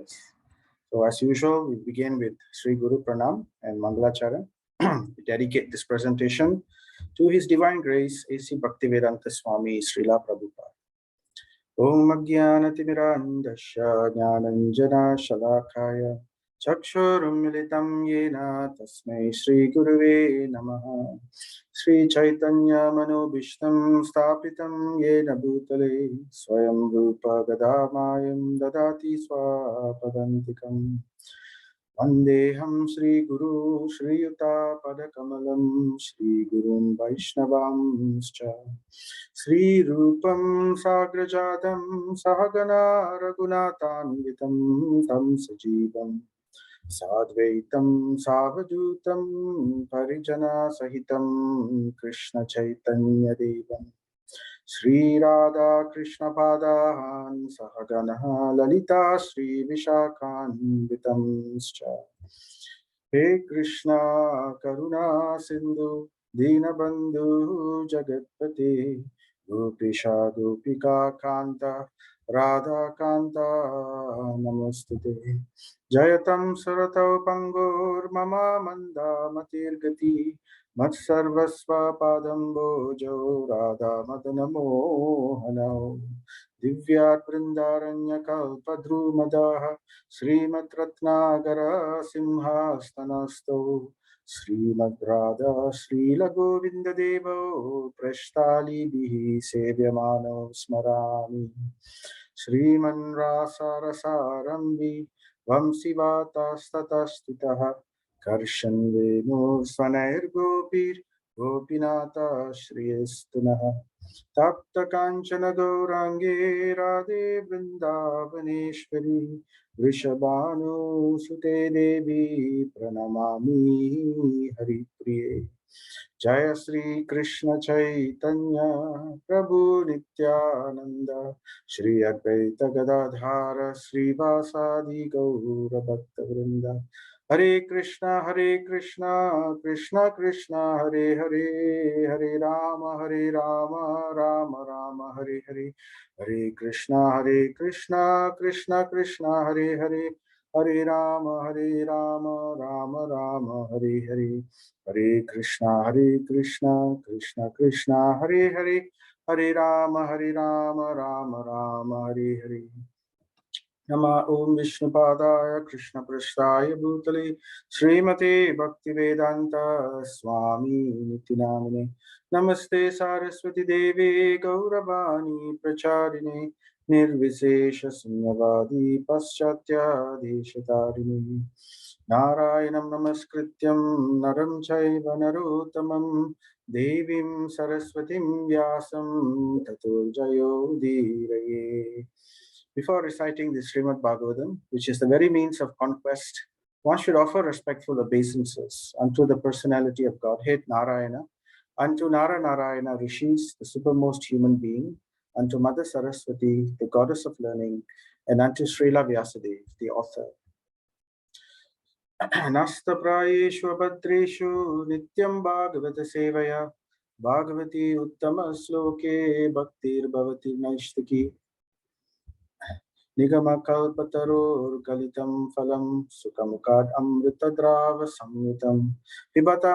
prayers. So as usual, we begin with Sri Guru Pranam and Mangalacharan. We dedicate this presentation to His Divine Grace, A.C. Bhaktivedanta Swami Srila Prabhupada. Om Ajnanatimirandasya Jnananjana Shalakaya Chakshurum Militam Yena Tasmai Sri Guruve Namaha. Sri Chaitanya Manobishtam Stapitam Yena Bhutale Swayam Rupa Gadamayam Dadati Swapadantikam. Vandeham Sri Guru Sri Yuta Padakamalam Sri Gurun Vaishnavamscha Sri Rupam Sagrajadam Sahagana Raghunathanvitam Tam Sajivam Sadvaitam Savadutam Parijana Sahitam Krishna Chaitanya Devam Sri Radha Krishna Padahan Sahagana Lalita Sri Vishakhanvitamscha. He Krishna Karuna Sindhu Dinabandhu Jagatpati Gopisha Gopika Kanta Radha Kanta Namostute. Jayatam Saratau Pangur Mama Manda Matirgati Matsarvasva Padam Bojo Radha Madanamo Hanao Divyat Vrindaranya Kalpadrumadaha Srimad Ratnagara Simhastanasto Srimad Radha Srila Govinda Devo Prashtali Bihi Sevyamano Smarami Sriman Rasa Rasarambi Vamsivata Statastitaha Karshan Venu Svanair Gopir Gopinata Shriyastunaha Tapta Kanchana Gaurangi Radhe Vrindavaneshwari Vrishabhanu Sute Devi Pranamami Haripriye. Jaya Sri Krishna Chaitanya Prabhu Nityananda Shri Advaita Gadadhara Sri Vasadi Gaura Bhakta Vrinda. Hare Krishna Krishna Krishna Hare Hare Hare Rama Rama Rama Hare Hare. Hare Krishna Krishna Krishna Hare Hare Hare Rama Rama Rama Hare Hare. Hare Krishna Krishna Krishna Hare Hare Hare Rama Rama Rama Hare Hare. Nama Om Vishnupadaya Krishna Prasthaya Bhutale Srimate Bhaktivedanta Swami Nitinamine. Namaste Saraswati Devi Gauravani Pracharine Nirvisesha Sunyavadi Paschatya Deshatarine. Narayanam Namaskrityam Naram Chaiva Narottamam Devim Saraswatim Vyasam Tato Jayo Udiraye. Before reciting the Srimad Bhagavatam, which is the very means of conquest, one should offer respectful obeisances unto the personality of Godhead Narayana, unto Nara Narayana Rishis, the supermost human being, unto Mother Saraswati, the goddess of learning, and unto Srila Vyasadeva, the author. Nasta prayeshu abhadreshu nityam bhagavata sevaya bhagavati uttama sloke bhaktir bhavati naishtaki. Nigamakalpatarur kalitam phalam sukamukad amritadrava samyutam pibata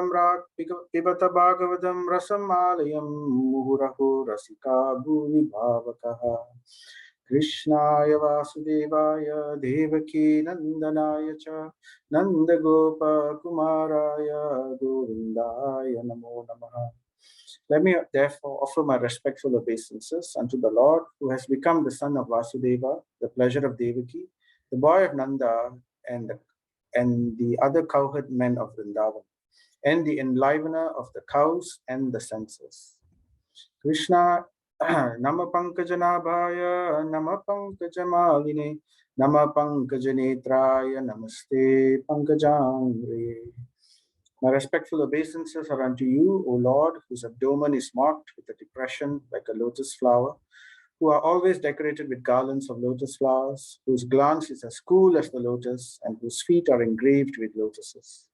bhagavadam rasam alayam muhuraho rasika bhuvi bhavakaha. Krishnaya Vasudevaya Devaki Nandanaya Cha Nanda Gopa Kumaraya Govindaya Namo Namaha. Let me therefore offer my respectful obeisances unto the Lord, who has become the son of Vasudeva, the pleasure of Devaki, the boy of Nanda, and the other cowherd men of Vrindavan, and the enlivener of the cows and the senses. Krishna Nama Pankajanabhaya, Nama Pankajamaline, Nama Pankajanetraya, Namaste Pankajangre. My respectful obeisances are unto you, O Lord, whose abdomen is marked with a depression like a lotus flower, who are always decorated with garlands of lotus flowers, whose glance is as cool as the lotus, and whose feet are engraved with lotuses.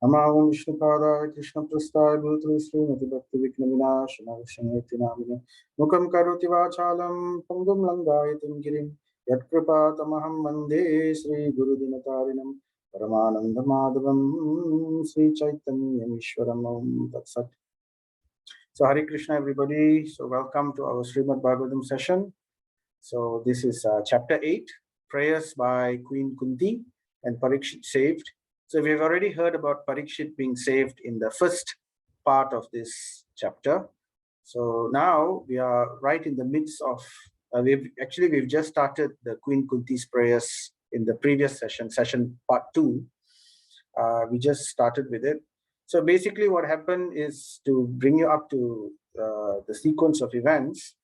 Namo Vishnupadaya Krishna Prasthaya Bhutale Srimati Bhakti Vikna Vinashana Vishnayati Namine Mukam Karoti Vachalam Pangum Langayatam Girim Yatkripatamaham Vande Sri Gurudinatarinam Paramananda Madhavam Sri Chaitanyam Ishwaram Tatsat. So Hare Krishna everybody. So welcome to our Srimad Bhagavatam session. So this is chapter 8, prayers by Queen Kunti and Parikshit saved. So we've already heard about Parikshit being saved in the first part of this chapter. So now we are right in the midst of, we've just started the Queen Kunti's prayers in the previous session part 2. We just started with it. So basically what happened is, to bring you up to the sequence of events,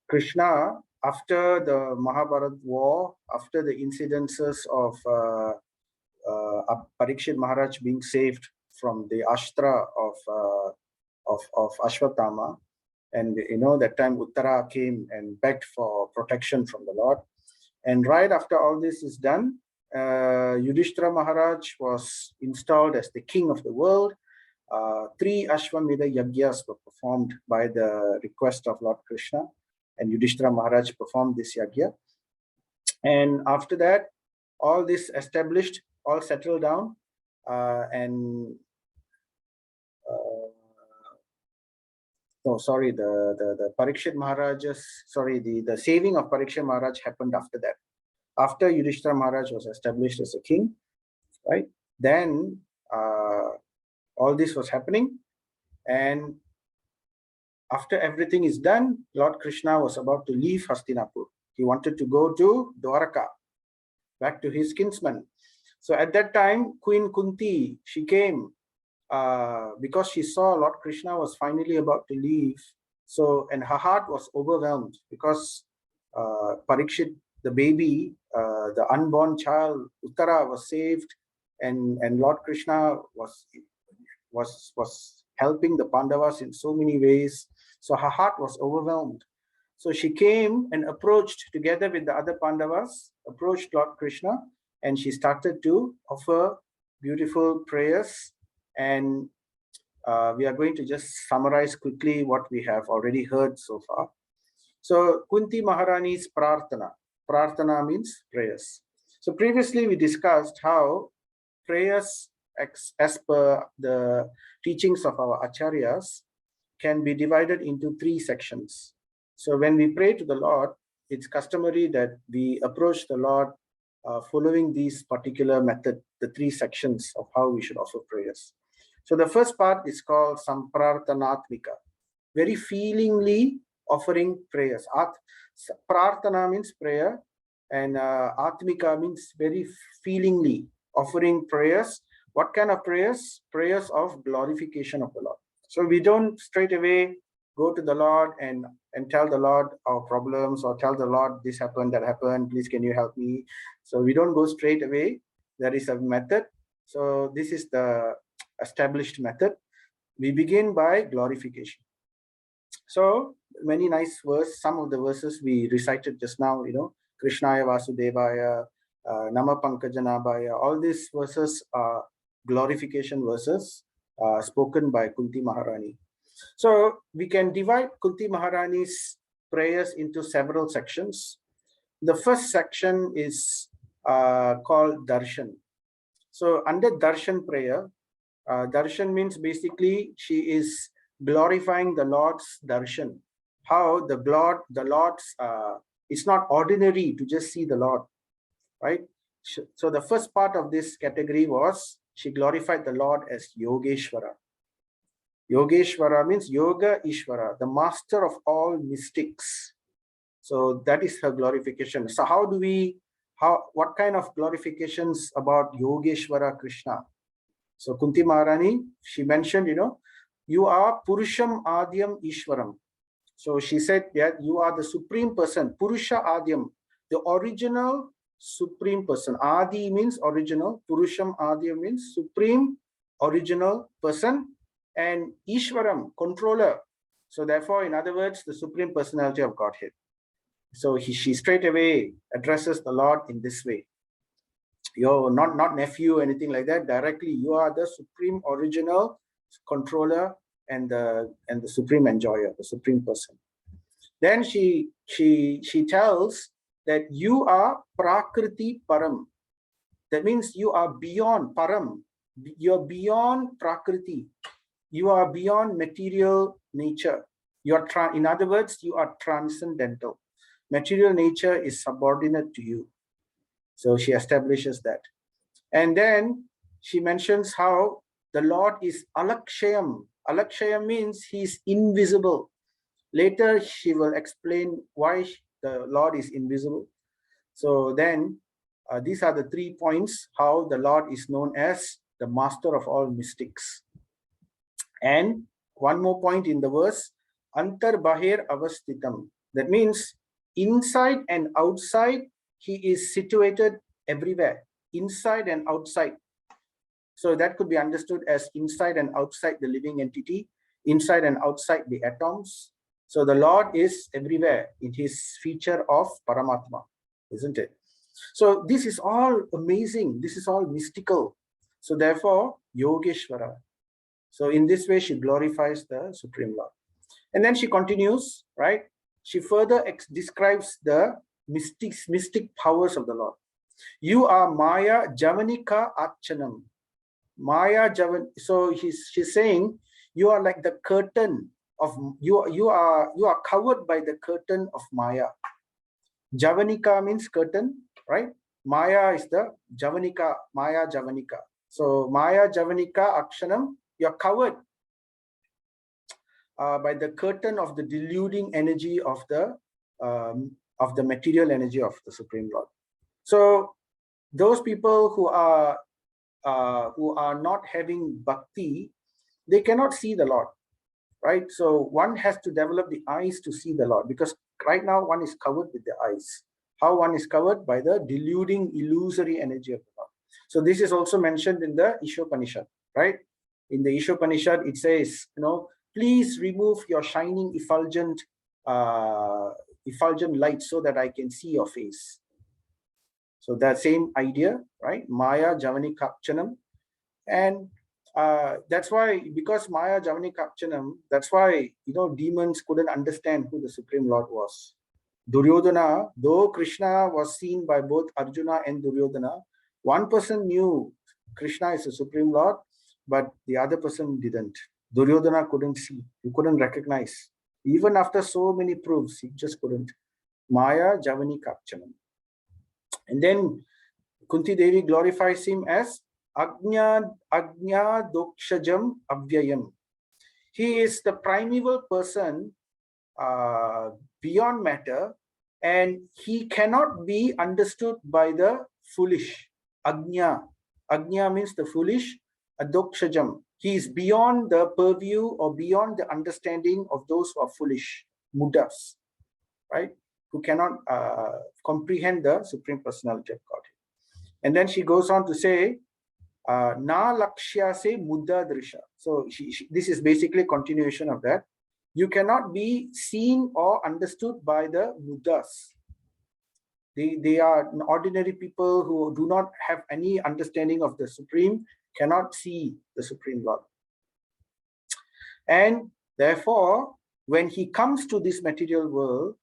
Krishna, after the Mahabharat war, after the incidences of Parikshit Maharaj being saved from the ashtra of Ashwatthama, and that time Uttara came and begged for protection from the Lord. And right after all this is done, Yudhishthira Maharaj was installed as the king of the world. 3 Ashwamedha Yagyas were performed by the request of Lord Krishna, and Yudhishthira Maharaj performed this yagya. And after that, all this established, all settled down, the Parikshit Maharaj's, the saving of Parikshit Maharaj happened after that. After Yudhishthira Maharaj was established as a king, right? Then all this was happening, and after everything is done, Lord Krishna was about to leave Hastinapur. He wanted to go to Dwaraka, back to his kinsman. So at that time, Queen Kunti, she came because she saw Lord Krishna was finally about to leave. So, and her heart was overwhelmed because Parikshit, the baby, the unborn child, Uttara, was saved, and Lord Krishna was helping the Pandavas in so many ways. So her heart was overwhelmed. So she came and approached, together with the other Pandavas, approached Lord Krishna, and she started to offer beautiful prayers. And we are going to just summarize quickly what we have already heard so far. So Kunti Maharani's Prarthana. Prarthana means prayers. So previously we discussed how prayers, as per the teachings of our acharyas, can be divided into 3 sections. So when we pray to the Lord, it's customary that we approach the Lord following these particular method, the 3 sections of how we should offer prayers. So the first part is called Samprarthanatmika, very feelingly offering prayers. Prarthana means prayer, and Atmika means very feelingly offering prayers. What kind of prayers? Prayers of glorification of the Lord. So we don't straight away go to the Lord and tell the Lord our problems, or tell the Lord this happened, that happened, please can you help me? So we don't go straight away. There is a method. So this is the established method. We begin by glorification. So many nice verses. Some of the verses we recited just now, Krishnaya Vasudevaya, Nama Pankajanabhaya, all these verses are glorification verses spoken by Kunti Maharani. So we can divide Kunti Maharani's prayers into several sections. The first section is called Darshan. So under Darshan prayer, Darshan means basically she is glorifying the Lord's darshan. How the Lord's, it's not ordinary to just see the Lord, right? So the first part of this category was she glorified the Lord as Yogeshwara. Yogeshwara means Yoga Ishvara, the master of all mystics. So that is her glorification. So what kind of glorifications about Yogeshwara Krishna? So Kunti Maharani, she mentioned, you are Purusham Adyam Ishwaram. So she said that you are the supreme person, Purusha Adyam, the original supreme person. Adi means original, Purusham Adyam means supreme original person, and Ishwaram, controller. So therefore, in other words, the supreme personality of Godhead. So she straight away addresses the Lord in this way. You're not nephew, anything like that. Directly, you are the supreme original controller and the supreme enjoyer, the supreme person. Then she tells that you are Prakriti Param. That means you are beyond Param. You're beyond Prakriti. You are beyond material nature. In other words, you are transcendental. Material nature is subordinate to you. So she establishes that. And then she mentions how the Lord is Alakshayam. Alakshayam means he is invisible. Later, she will explain why the Lord is invisible. So then, these are the 3 points how the Lord is known as the master of all mystics. And one more point in the verse, Antar Bahir Avastitam. That means inside and outside, he is situated everywhere, inside and outside. So that could be understood as inside and outside the living entity, inside and outside the atoms. So the Lord is everywhere in his feature of Paramatma, isn't it? So this is all amazing. This is all mystical. So therefore, Yogeshwara. So in this way, she glorifies the Supreme Lord. And then she continues, right? She further describes the mystic powers of the Lord. You are Maya Javanika Achanam. Maya Javan. So she's saying you are like the curtain of you are covered by the curtain of Maya. Javanika means curtain, right? Maya is the Javanika, Maya Javanika. So Maya Javanika Akshanam, you're covered by the curtain of the deluding energy of the material energy of the Supreme Lord. So those people who are not having bhakti, they cannot see the Lord, right? So one has to develop the eyes to see the Lord, because right now one is covered with the eyes. How one is covered? By the deluding, illusory energy of the Lord. So this is also mentioned in the Ishopanishad, right? In the Ishopanishad, it says, please remove your shining effulgent light so that I can see your face. So that same idea, right? Maya Javani Kapchanam. And that's why, because Maya Javani Kapchanam, that's why, demons couldn't understand who the Supreme Lord was. Duryodhana, though Krishna was seen by both Arjuna and Duryodhana, one person knew Krishna is the Supreme Lord, but the other person didn't. Duryodhana couldn't see, he couldn't recognize. Even after so many proofs, he just couldn't. Maya Javani Kapchanam. And then Kunti Devi glorifies him as Agnya Dokshajam Avyayam. He is the primeval person beyond matter, and he cannot be understood by the foolish. Agnya. Agnya means the foolish. Adokshajam. He is beyond the purview or beyond the understanding of those who are foolish, mudas, right? Who cannot comprehend the Supreme Personality of Godhead. And then she goes on to say, Na lakshya se mudda drisha. So this is basically a continuation of that. You cannot be seen or understood by the muddas. They are ordinary people who do not have any understanding of the Supreme, cannot see the Supreme Lord. And therefore, when he comes to this material world,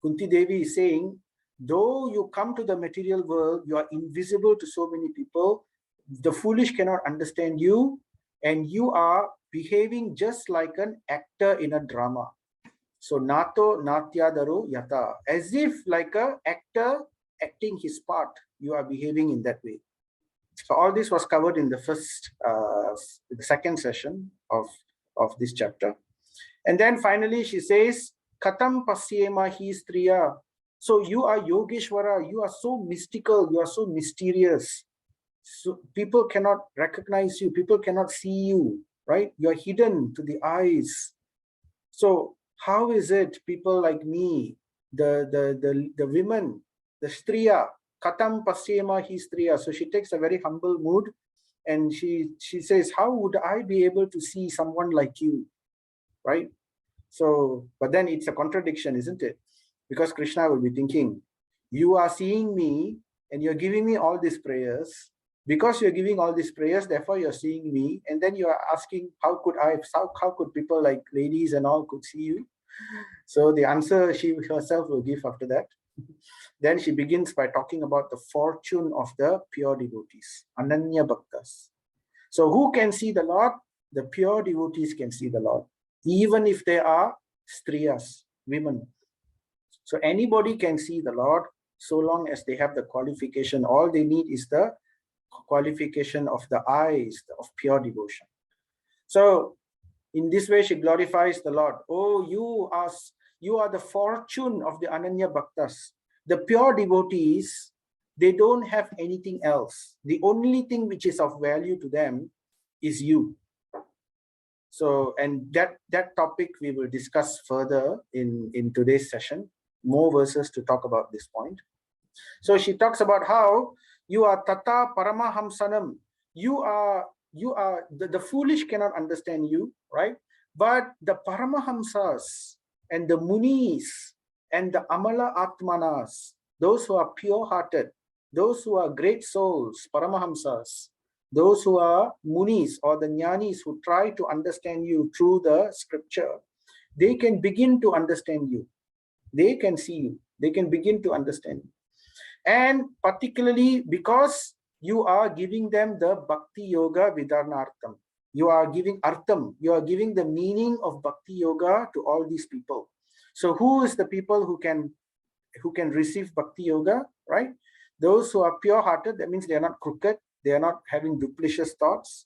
Kunti Devi is saying, though you come to the material world, you are invisible to so many people. The foolish cannot understand you, and you are behaving just like an actor in a drama. So nato natyadaro yata, as if like an actor acting his part, you are behaving in that way. So all this was covered in the second session of this chapter. And then finally she says, Katam pasyema hi striya. So you are Yogeshwara, you are so mystical, you are so mysterious. So people cannot recognize you, people cannot see you, right? You are hidden to the eyes. So how is it people like me, the women, the striya, Katam pasyema hi striya. So she takes a very humble mood and she says, how would I be able to see someone like you, right? So, but then it's a contradiction, isn't it? Because Krishna will be thinking, you are seeing me and you're giving me all these prayers. Because you're giving all these prayers, therefore you're seeing me. And then you are asking, how could people like ladies and all could see you? So the answer she herself will give after that. Then she begins by talking about the fortune of the pure devotees, Ananya Bhaktas. So who can see the Lord? The pure devotees can see the Lord, even if they are striyas, women. So anybody can see the Lord so long as they have the qualification. All they need is the qualification of the eyes of pure devotion. So in this way, she glorifies the Lord. Oh, you are the fortune of the Ananya Bhaktas. The pure devotees, they don't have anything else. The only thing which is of value to them is you. So, and that topic we will discuss further in today's session. More verses to talk about this point. So she talks about how you are Tata Paramahamsanam. You are the foolish cannot understand you, right? But the Paramahamsas and the Munis and the Amala Atmanas, those who are pure-hearted, those who are great souls, Paramahamsas, those who are Munis or the Jnanis who try to understand you through the scripture, they can begin to understand you. They can see you. They can begin to understand you. And particularly because you are giving them the Bhakti Yoga Vidarnartham. You are giving Artham. You are giving the meaning of Bhakti Yoga to all these people. So who is the people who can receive Bhakti Yoga, right? Those who are pure-hearted, that means they are not crooked, they are not having duplicitous thoughts.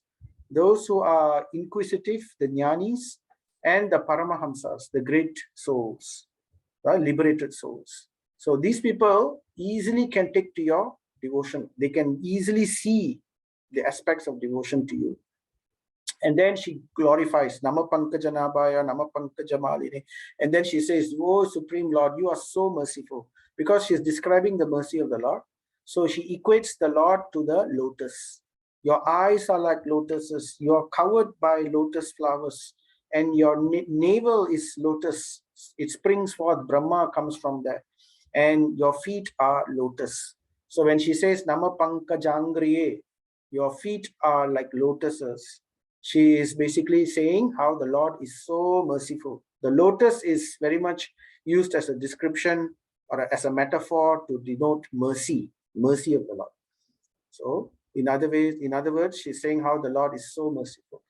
Those who are inquisitive, the Jnanis, and the Paramahamsas, the great souls, right? Liberated souls. So these people easily can take to your devotion. They can easily see the aspects of devotion to you. And then she glorifies Nama Pankajanabhaya, Nama Pankajamalini. And then she says, oh, Supreme Lord, you are so merciful. Because she's describing the mercy of the Lord. So she equates the Lord to the lotus. Your eyes are like lotuses. You are covered by lotus flowers. And your navel is lotus. It springs forth. Brahma comes from there. And your feet are lotus. So when she says Nama Pankajangriye, your feet are like lotuses, she is basically saying how the Lord is so merciful. The lotus is very much used as a description or as a metaphor to denote mercy of the Lord. So in other words, she's saying how the Lord is so merciful.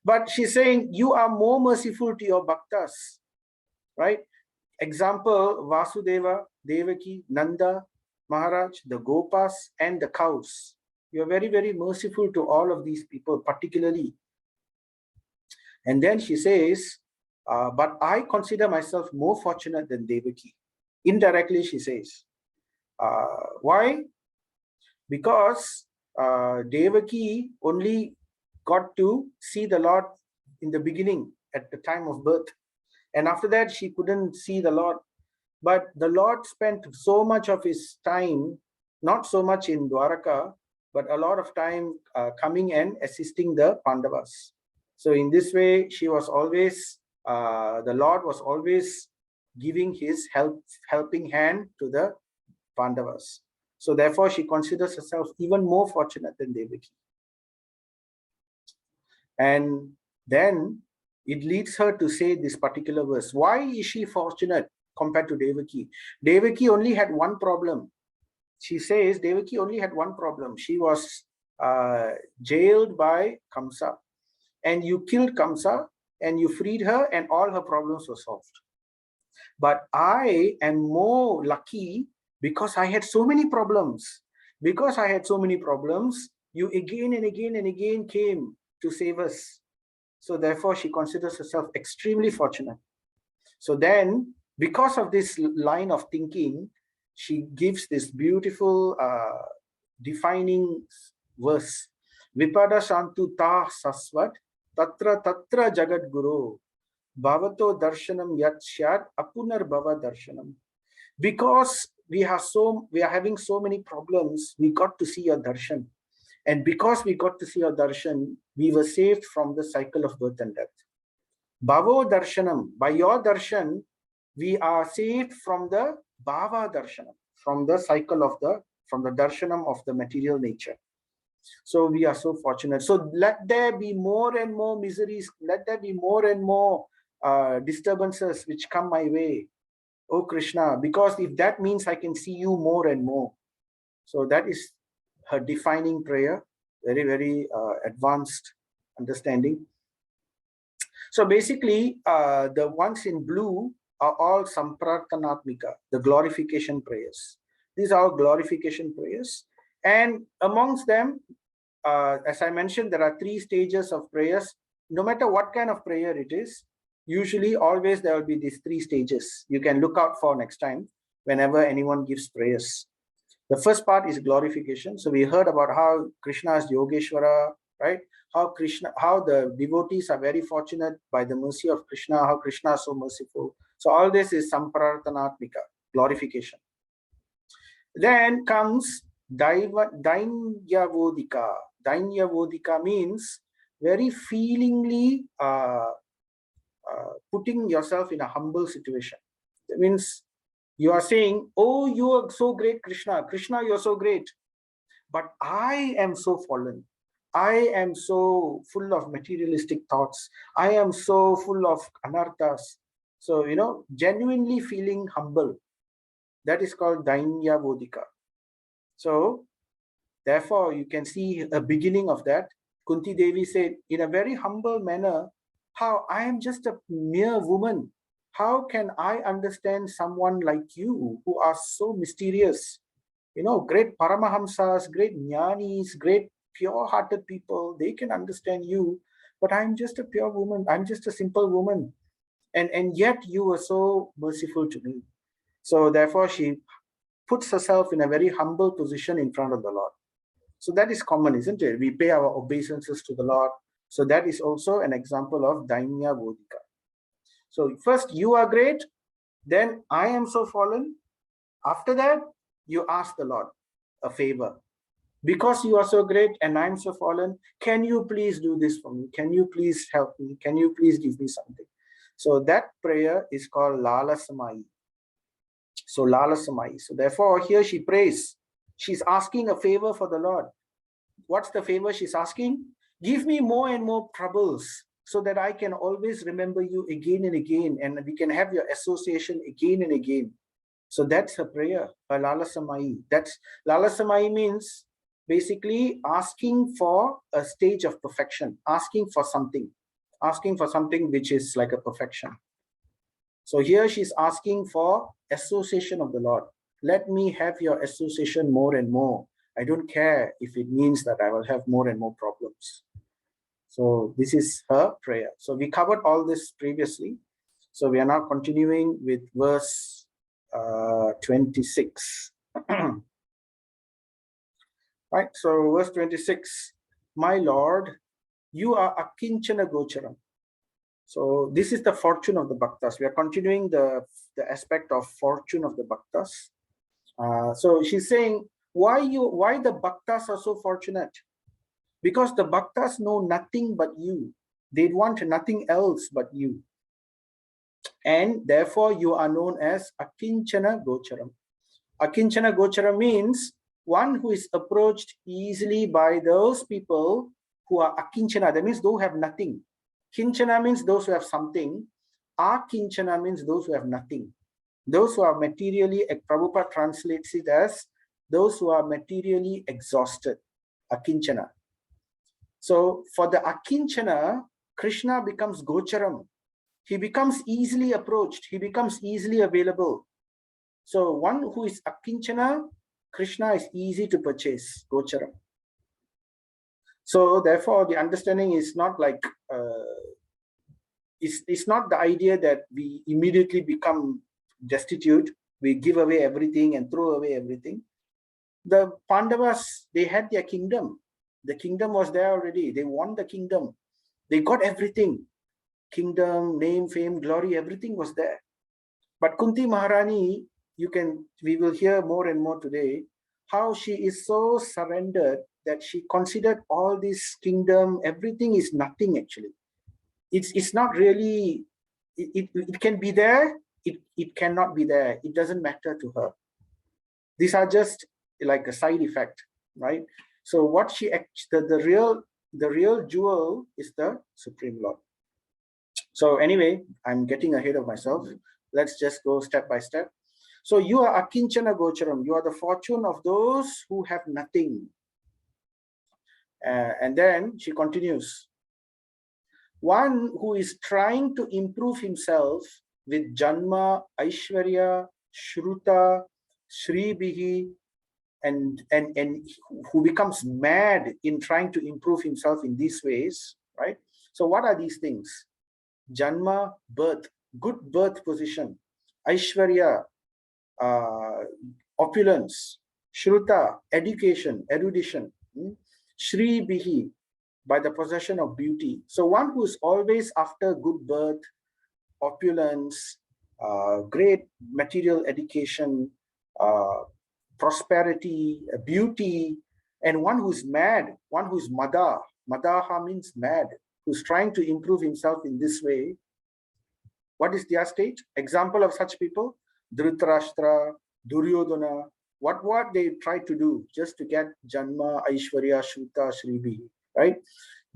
But she's saying you are more merciful to your bhaktas, right? Example, Vasudeva, Devaki, Nanda, Maharaj, the Gopas, and the cows. You are very, very merciful to all of these people, particularly. And then she says, but I consider myself more fortunate than Devaki. Indirectly, she says. Why? Because Devaki only got to see the Lord in the beginning, at the time of birth. And after that, she couldn't see the Lord. But the Lord spent so much of his time, not so much in Dwaraka, but a lot of time coming and assisting the Pandavas. So in this way, she was always, the Lord was always giving his helping hand to the Pandavas. So therefore, she considers herself even more fortunate than Devaki. And then it leads her to say this particular verse. Why is she fortunate compared to Devaki? Devaki only had one problem. She says Devaki only had one problem. She was jailed by Kamsa. And you killed Kamsa and you freed her and all her problems were solved. But I am more lucky because I had so many problems. Because I had so many problems, you again and again and again came to save us. So therefore, she considers herself extremely fortunate. So then, because of this line of thinking, she gives this beautiful defining verse. Vipada Shantu Ta Sasvat Tatra Tatra Jagat Guru Bhavato Darshanam Yatshyat Apunar Bhava Darshanam. Because we are having so many problems, we got to see your darshan. And because we got to see your darshan, we were saved from the cycle of birth and death. Bhavo Darshanam, by your darshan, we are saved from the Bhava Darshanam, from the cycle of from the darshanam of the material nature. So we are so fortunate. So let there be more and more miseries. Let there be more and more disturbances which come my way, oh Krishna, because if that means I can see you more and more. So that is her defining prayer, very, very advanced understanding. So basically, the ones in blue are all Samprarthanatmika, the glorification prayers. These are all glorification prayers. And amongst them, as I mentioned, there are 3 stages of prayers. No matter what kind of prayer it is, usually always there will be these 3 stages. You can look out for next time whenever anyone gives prayers. The first part is glorification. So we heard about how Krishna is Yogeshwara, right? How the devotees are very fortunate by the mercy of Krishna, how Krishna is so merciful. So all this is Samprarthanatmika, glorification. Then comes Dainyavodika. Dainyavodika means very feelingly putting yourself in a humble situation. That means you are saying, oh, you are so great, Krishna. Krishna, you're so great. But I am so fallen. I am so full of materialistic thoughts. I am so full of anarthas. So, genuinely feeling humble. That is called Dainya Bodhika. So, therefore, you can see a beginning of that. Kunti Devi said, in a very humble manner, how I am just a mere woman. How can I understand someone like you who are so mysterious? Great Paramahamsas, great Jnanis, great pure-hearted people, they can understand you. But I'm just a pure woman. I'm just a simple woman. And yet you were so merciful to me. So therefore, she puts herself in a very humble position in front of the Lord. So that is common, isn't it? We pay our obeisances to the Lord. So that is also an example of Dainya Bodhika. So first, you are great. Then I am so fallen. After that, you ask the Lord a favor. Because you are so great and I'm so fallen, can you please do this for me? Can you please help me? Can you please give me something? So that prayer is called Lala Samai. So Lala Samai. So therefore, here she prays. She's asking a favor for the Lord. What's the favor she's asking? Give me more and more troubles so that I can always remember you again and again, and we can have your association again and again. So that's her prayer, a Lala Samai. That's Lala Samai means basically asking for a stage of perfection, asking for something which is like a perfection. So here she's asking for association of the Lord. Let me have your association more and more. I don't care if it means that I will have more and more problems. So this is her prayer. So we covered all this previously. So we are now continuing with verse 26. Right, so verse 26, my Lord, you are akinchana gocharam. So this is the fortune of the bhaktas. We are continuing the aspect of fortune of the bhaktas. So she's saying, why the bhaktas are so fortunate? Because the bhaktas know nothing but you. They want nothing else but you. And therefore you are known as akinchana gocharam. Akinchana gocharam means one who is approached easily by those people who are akinchana. That means those who have nothing. Kinchana means those who have something. Akinchana means those who have nothing. Those who are materially, Prabhupada translates it as those who are materially exhausted. Akinchana. So for the akinchana, Krishna becomes gocharam. He becomes easily approached. He becomes easily available. So one who is akinchana, Krishna is easy to purchase, gocharam. So therefore, the understanding is not like, it's not the idea that we immediately become destitute, we give away everything and throw away everything. The Pandavas, they had their kingdom. The kingdom was there already. They won the kingdom. They got everything. Kingdom, name, fame, glory, everything was there. But Kunti Maharani, we will hear more and more today, how she is so surrendered that she considered all this kingdom, everything is nothing actually. It's not really, it can be there, it cannot be there. It doesn't matter to her. These are just like a side effect, right? So what the real jewel is the Supreme Lord. So anyway, I'm getting ahead of myself. Let's just go step by step. So you are akinchana gocharam. You are the fortune of those who have nothing. And then she continues. One who is trying to improve himself with Janma, Aishwarya, Shruta, Sribihi, and who becomes mad in trying to improve himself in these ways, right? So what are these things? Janma, birth, good birth position. Aishwarya, opulence. Shruta, education, erudition. Shri Bihi, by the possession of beauty. So one who is always after good birth, opulence, great material education, prosperity, beauty, and one who's mad, one who's mada. Madaha means mad, who's trying to improve himself in this way. What is their state? Example of such people: Dhritarashtra, Duryodhana. What they try to do just to get Janma, Aishwarya, Shruta, Shribi, right?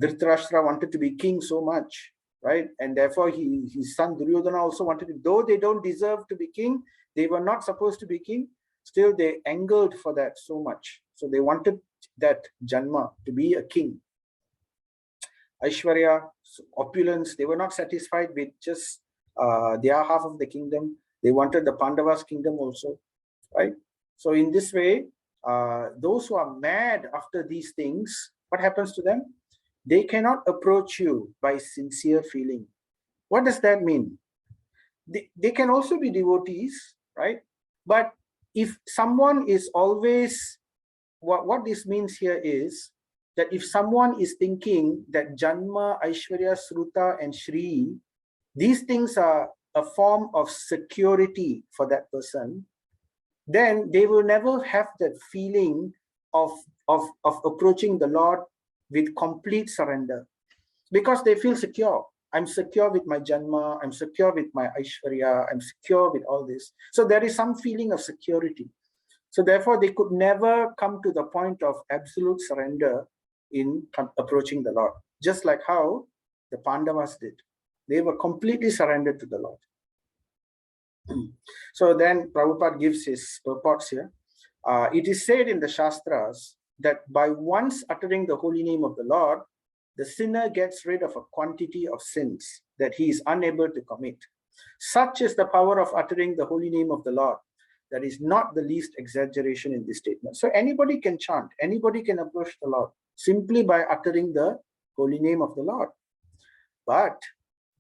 Dhritarashtra wanted to be king so much, right? And therefore his son Duryodhana also wanted to, though they don't deserve to be king, they were not supposed to be king, still they angled for that so much. So they wanted that Janma to be a king. Aishwarya, opulence, they were not satisfied with just their half of the kingdom. They wanted the Pandavas' kingdom also, right? So in this way, those who are mad after these things, what happens to them? They cannot approach you by sincere feeling. What does that mean? They can also be devotees, right? But if someone is always, what this means here is that if someone is thinking that Janma, Aishwarya, Sruta, and Shri, these things are a form of security for that person, then they will never have that feeling of approaching the Lord with complete surrender, because they feel secure. I'm secure with my Janma, I'm secure with my Aishwarya, I'm secure with all this. So there is some feeling of security. So therefore, they could never come to the point of absolute surrender in approaching the Lord, just like how the Pandavas did. They were completely surrendered to the Lord. So then Prabhupada gives his purports here. It is said in the Shastras that by once uttering the holy name of the Lord, the sinner gets rid of a quantity of sins that he is unable to commit. Such is the power of uttering the holy name of the Lord. That is not the least exaggeration in this statement. So anybody can chant, anybody can approach the Lord simply by uttering the holy name of the Lord. But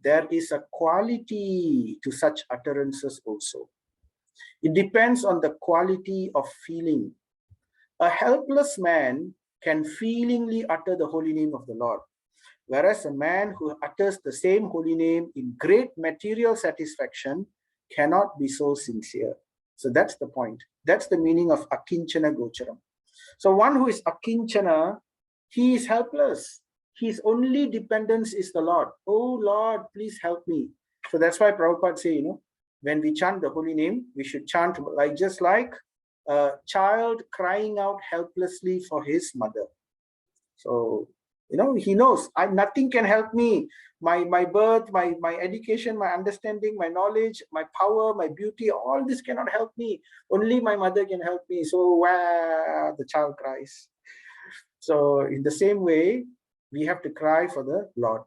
there is a quality to such utterances also. It depends on the quality of feeling. A helpless man can feelingly utter the holy name of the Lord, whereas a man who utters the same holy name in great material satisfaction cannot be so sincere. So that's the point. That's the meaning of akinchana gocharam. So one who is akinchana, he is helpless. His only dependence is the Lord. Oh Lord, please help me. So that's why Prabhupada say, when we chant the holy name, we should chant just like a child crying out helplessly for his mother. So, he knows, nothing can help me. My birth, my education, my understanding, my knowledge, my power, my beauty, all this cannot help me. Only my mother can help me. So the child cries. So in the same way, we have to cry for the Lord.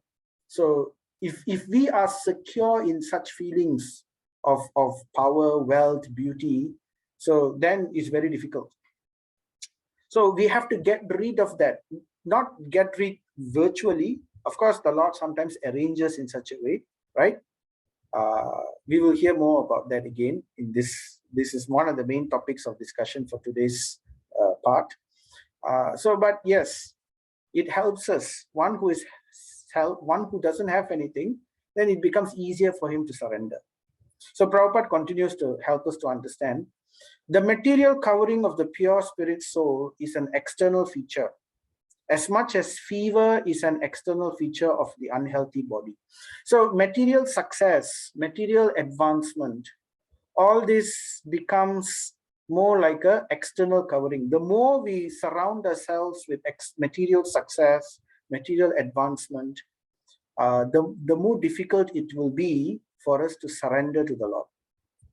So if we are secure in such feelings of power, wealth, beauty, so then it's very difficult. So we have to get rid of that, not get rid virtually. Of course, the Lord sometimes arranges in such a way, right? We will hear more about that again in this. This is one of the main topics of discussion for today's part. But yes, it helps us. One who doesn't have anything, then it becomes easier for him to surrender. So Prabhupada continues to help us to understand the material covering of the pure spirit soul is an external feature, as much as fever is an external feature of the unhealthy body. So material success, material advancement, all this becomes more like an external covering. The more we surround ourselves with material success, material advancement, the more difficult it will be for us to surrender to the Lord.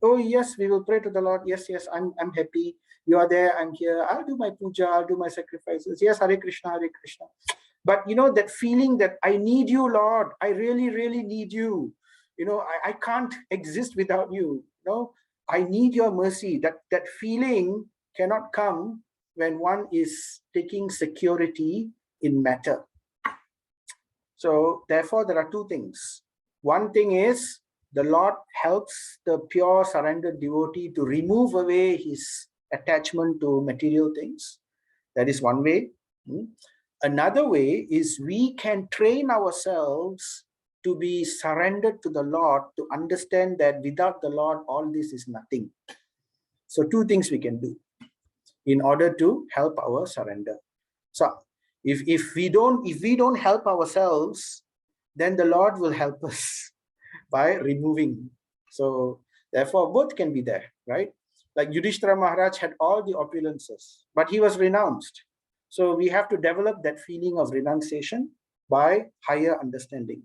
Oh yes, we will pray to the Lord. Yes, yes, I'm happy. You are there, I'm here. I'll do my puja, I'll do my sacrifices. Yes, Hare Krishna, Hare Krishna. But that feeling that I need you, Lord. I really, really need you. I can't exist without you. I need your mercy. That feeling cannot come when one is taking security in matter. So therefore, there are two things. One thing is the Lord helps the pure surrendered devotee to remove away his attachment to material things. That is one way. Another way is we can train ourselves to be surrendered to the Lord, to understand that without the Lord, all this is nothing. So two things we can do in order to help our surrender. So if we don't help ourselves, then the Lord will help us by removing. So therefore, both can be there, right? Like Yudhishthira Maharaj had all the opulences, but he was renounced. So we have to develop that feeling of renunciation by higher understanding.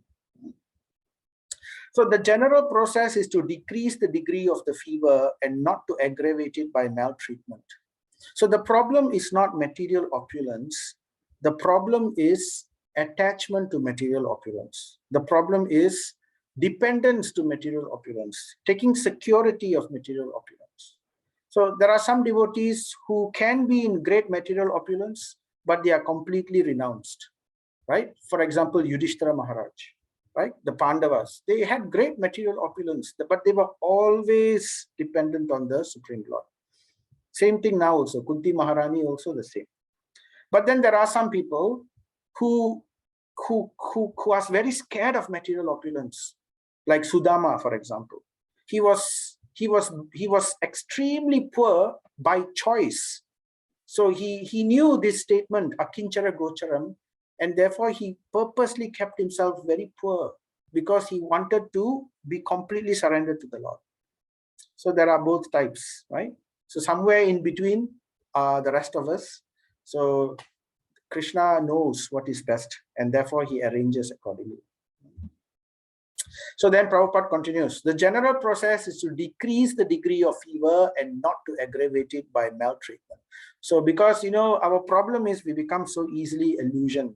So the general process is to decrease the degree of the fever and not to aggravate it by maltreatment. So the problem is not material opulence. The problem is attachment to material opulence. The problem is dependence to material opulence, taking security of material opulence. So there are some devotees who can be in great material opulence, but they are completely renounced, right? For example, Yudhishthira Maharaj, right? The Pandavas, they had great material opulence, but they were always dependent on the Supreme Lord. Same thing now also, Kunti Maharani also the same. But then there are some people who are very scared of material opulence, like Sudama, for example. He was extremely poor by choice. So he knew this statement, Akinchara Gocharam, and therefore he purposely kept himself very poor because he wanted to be completely surrendered to the Lord. So there are both types, right? So somewhere in between the rest of us. So Krishna knows what is best, and therefore he arranges accordingly. So then Prabhupada continues, the general process is to decrease the degree of fever and not to aggravate it by maltreatment. So because, our problem is we become so easily illusioned.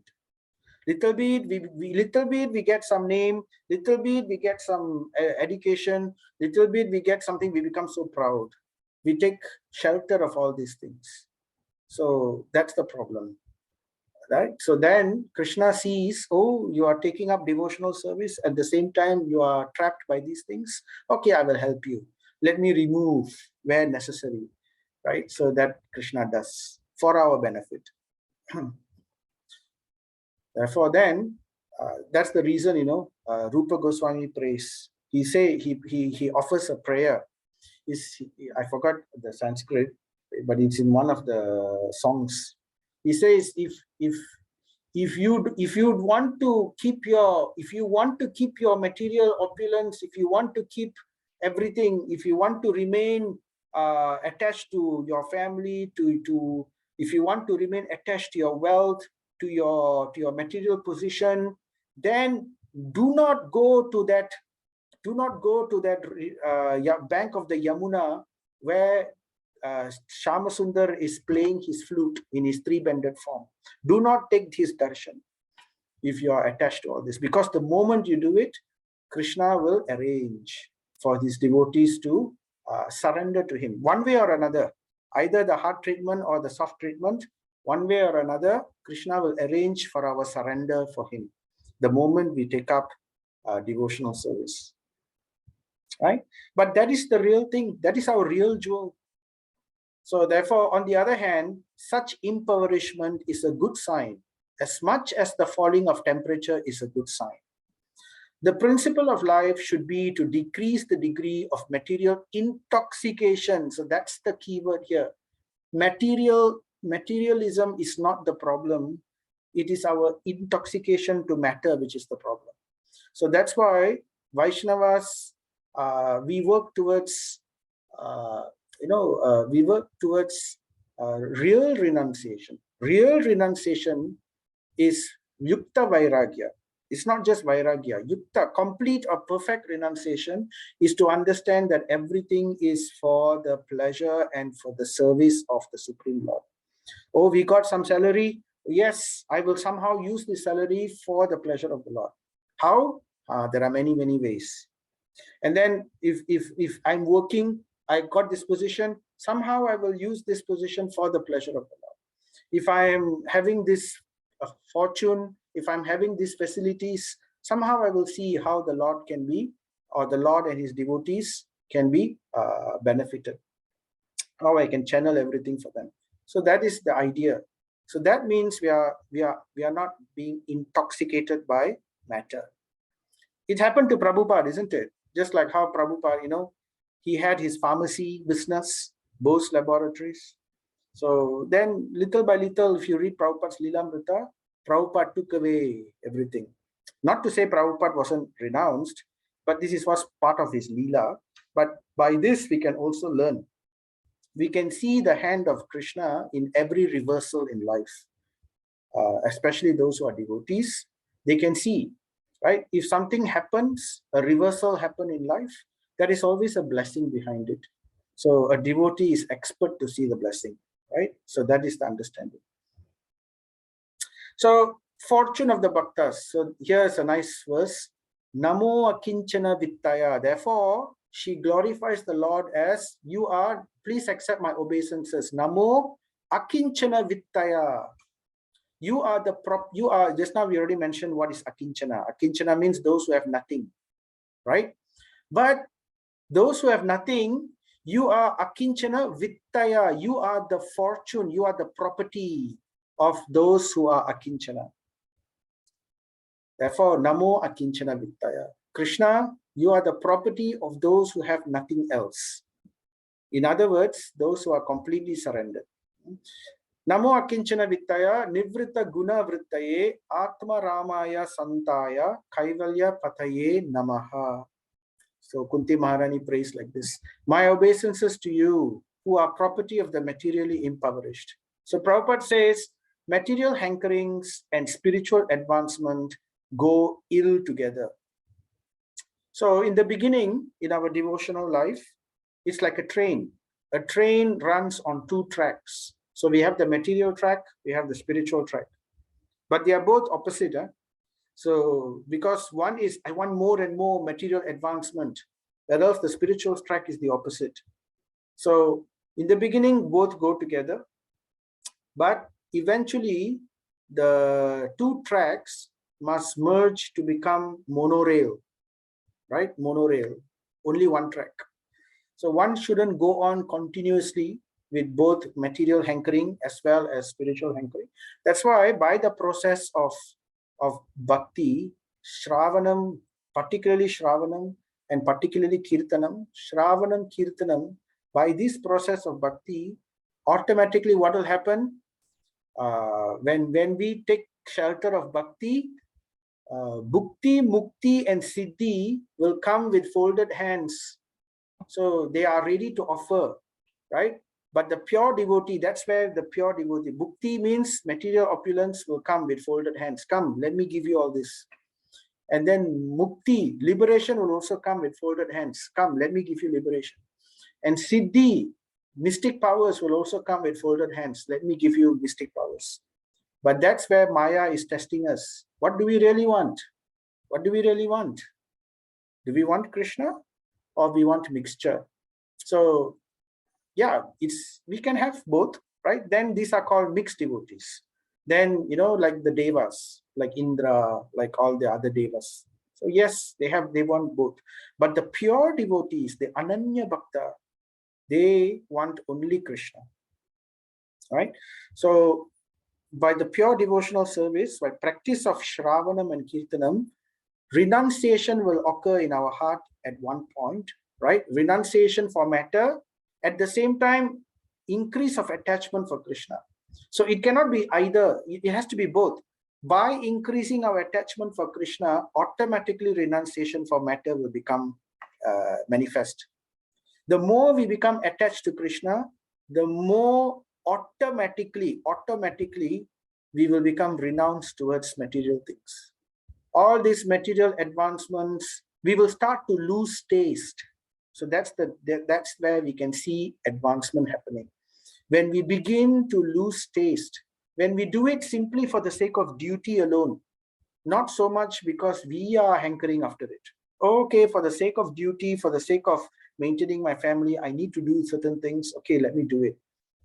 Little bit we get some name, little bit we get some education, little bit we get something, we become so proud. We take shelter of all these things. So that's the problem. Right? So then Krishna sees, oh, you are taking up devotional service. At the same time, you are trapped by these things. Okay, I will help you. Let me remove where necessary. Right? So that Krishna does for our benefit. Therefore, then, that's the reason, Rupa Goswami prays. He offers a prayer. I forgot the Sanskrit, but it's in one of the songs. He says, if you want to keep your material opulence, if you want to keep everything, if you want to remain attached to your family, if you want to remain attached to your wealth, to your material position, then do not go to that bank of the Yamuna where Shamasundar is playing his flute in his three-bended form. Do not take his darshan if you are attached to all this, because the moment you do it, Krishna will arrange for these devotees to surrender to him one way or another, either the hard treatment or the soft treatment. One way or another, Krishna will arrange for our surrender for him the moment we take up devotional service. Right? But that is the real thing. That is our real jewel. So therefore, on the other hand, such impoverishment is a good sign, as much as the falling of temperature is a good sign. The principle of life should be to decrease the degree of material intoxication. So that's the key word here. Materialism is not the problem. It is our intoxication to matter which is the problem. So that's why Vaishnavas, we work towards real renunciation. Real renunciation is yukta vairagya. It's not just vairagya. Yukta, complete or perfect renunciation, is to understand that everything is for the pleasure and for the service of the Supreme Lord. Oh, we got some salary. Yes, I will somehow use the salary for the pleasure of the Lord. How? There are many, many ways. And then if I'm working, I got this position, somehow I will use this position for the pleasure of the Lord. If I am having this fortune, if I'm having these facilities, somehow I will see how the Lord can be, or the Lord and his devotees can be benefited, how I can channel everything for them. So that is the idea. So that means we are not being intoxicated by matter. It happened to Prabhupada, isn't it? Just like how Prabhupada, he had his pharmacy business, Bose Laboratories. So then little by little, if you read Prabhupada's Leelamrita, Prabhupada took away everything. Not to say Prabhupada wasn't renounced, but this was part of his Leela. But by this, we can also learn. We can see the hand of Krishna in every reversal in life, especially those who are devotees. They can see, right? If something happens, a reversal happen in life, there is always a blessing behind it. So a devotee is expert to see the blessing, right? So that is the understanding. So fortune of the bhaktas. So here's a nice verse. Namo akinchana vittaya. Therefore, she glorifies the Lord as, you are, please accept my obeisances. Namo akinchana vittaya. You are just now we already mentioned what is akinchana. Akinchana means those who have nothing, right? But those who have nothing, you are akinchana vittaya. You are the fortune, you are the property of those who are akinchana. Therefore, namo akinchana vittaya. Krishna, you are the property of those who have nothing else. In other words, those who are completely surrendered. Namo akinchana vittaya nivrita guna vrittaye atma ramaya santaya kaivalya pataye namaha. So Kunti Maharani prays like this. My obeisances to you, who are property of the materially impoverished. So Prabhupada says, material hankerings and spiritual advancement go ill together. So in the beginning, in our devotional life, it's like a train. A train runs on two tracks. So we have the material track, we have the spiritual track. But they are both opposite. So because one is, I want more and more material advancement, whereas the spiritual track is the opposite. So in the beginning, both go together, but eventually the two tracks must merge to become monorail, right? Monorail, only one track. So one shouldn't go on continuously with both material hankering as well as spiritual hankering. That's why by the process of bhakti, Shravanam, particularly Shravanam and particularly Kirtanam, Shravanam, Kirtanam, by this process of bhakti, automatically what will happen? When we take shelter of bhakti, bhukti, mukti and siddhi will come with folded hands. So they are ready to offer, right? But the pure devotee, that's where the pure devotee, bhukti means material opulence will come with folded hands. Come, let me give you all this. And then mukti, liberation will also come with folded hands. Come, let me give you liberation. And siddhi, mystic powers will also come with folded hands. Let me give you mystic powers. But that's where Maya is testing us. What do we really want? What do we really want? Do we want Krishna or we want mixture? So yeah, we can have both, right? Then these are called mixed devotees. Then, like the devas, like Indra, like all the other devas. So yes, they want both. But the pure devotees, the Ananya Bhakta, they want only Krishna, right? So by the pure devotional service, by practice of Shravanam and Kirtanam, renunciation will occur in our heart at one point, right? Renunciation for matter, at the same time, increase of attachment for Krishna. So it cannot be either, it has to be both. By increasing our attachment for Krishna, automatically renunciation for matter will become manifest. The more we become attached to Krishna, the more automatically we will become renounced towards material things. all these material advancements, we will start to lose taste. So that's where we can see advancement happening. When we begin to lose taste, when we do it simply for the sake of duty alone, not so much because we are hankering after it. Okay, for the sake of duty, for the sake of maintaining my family, I need to do certain things. Okay, let me do it,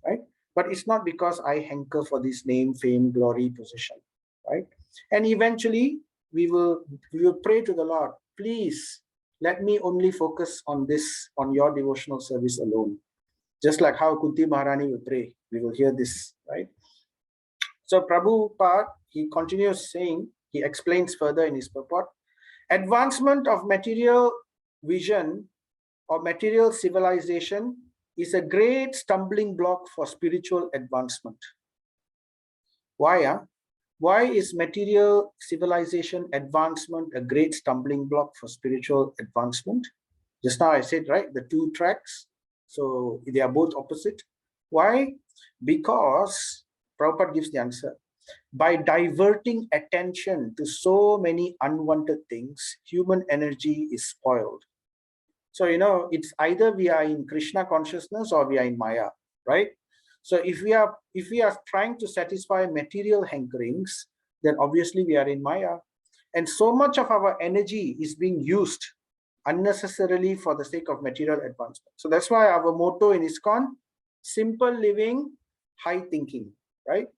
right? But it's not because I hanker for this name, fame, glory, position, right? And eventually we will pray to the Lord, please let me only focus on this, on your devotional service alone. Just like how Kunti Maharani will pray, we will hear this, right? So Prabhupada, he continues saying, he explains further in his purport, advancement of material vision or material civilization is a great stumbling block for spiritual advancement. Why? Why is material civilization advancement a great stumbling block for spiritual advancement? Just now I said, right, the two tracks, so they are both opposite. Why? Because Prabhupada gives the answer. By diverting attention to so many unwanted things, human energy is spoiled. So, it's either we are in Krishna consciousness or we are in Maya, right? So if we are trying to satisfy material hankerings, then obviously we are in Maya. And so much of our energy is being used unnecessarily for the sake of material advancement. So that's why our motto in ISKCON, simple living, high thinking, right?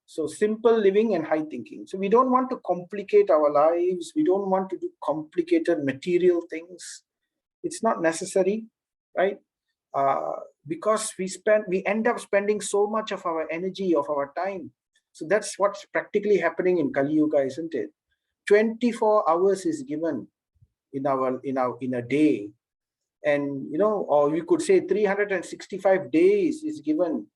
So simple living and high thinking. So we don't want to complicate our lives. We don't want to do complicated material things. It's not necessary, right? Because we end up spending so much of our energy, of our time. So that's what's practically happening in Kali Yuga, isn't it? 24 hours is given in a day, and or we could say 365 days is given.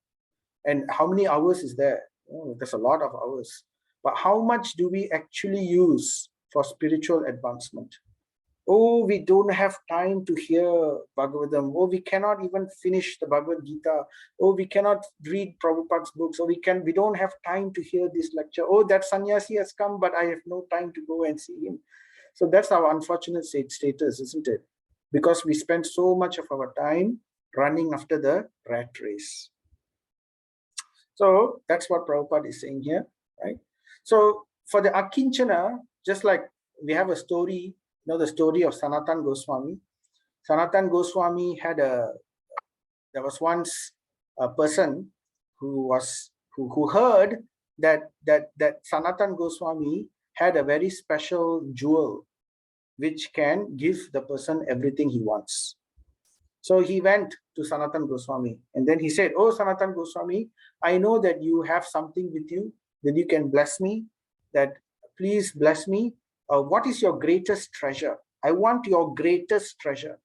And how many hours is there? Oh, there's a lot of hours. But how much do we actually use for spiritual advancement? Oh, we don't have time to hear Bhagavatam. Oh, we cannot even finish the Bhagavad Gita. Oh, we cannot read Prabhupada's books. Oh, we don't have time to hear this lecture. Oh, that sannyasi has come, but I have no time to go and see him. So that's our unfortunate status, isn't it? Because we spend so much of our time running after the rat race. So that's what Prabhupada is saying here, right? So for the Akinchana, just like we have a story, the story of Sanatan Goswami. Sanatan Goswami there was once a person who heard that Sanatan Goswami had a very special jewel which can give the person everything he wants. So he went to Sanatan Goswami and then he said, "Oh, Sanatan Goswami, I know that you have something with you that you can bless me, that please bless me. What is your greatest treasure? I want your greatest treasure."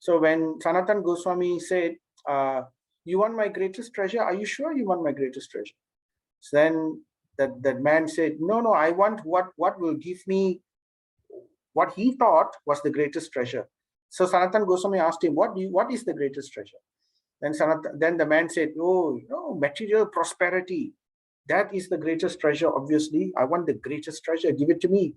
So when Sanatan Goswami said, "You want my greatest treasure? Are you sure you want my greatest treasure?" So then that man said, No, I want what will give me what he thought was the greatest treasure. So Sanatan Goswami asked him, what is the greatest treasure? Then the man said, "Oh, material prosperity. That is the greatest treasure, obviously. I want the greatest treasure. Give it to me."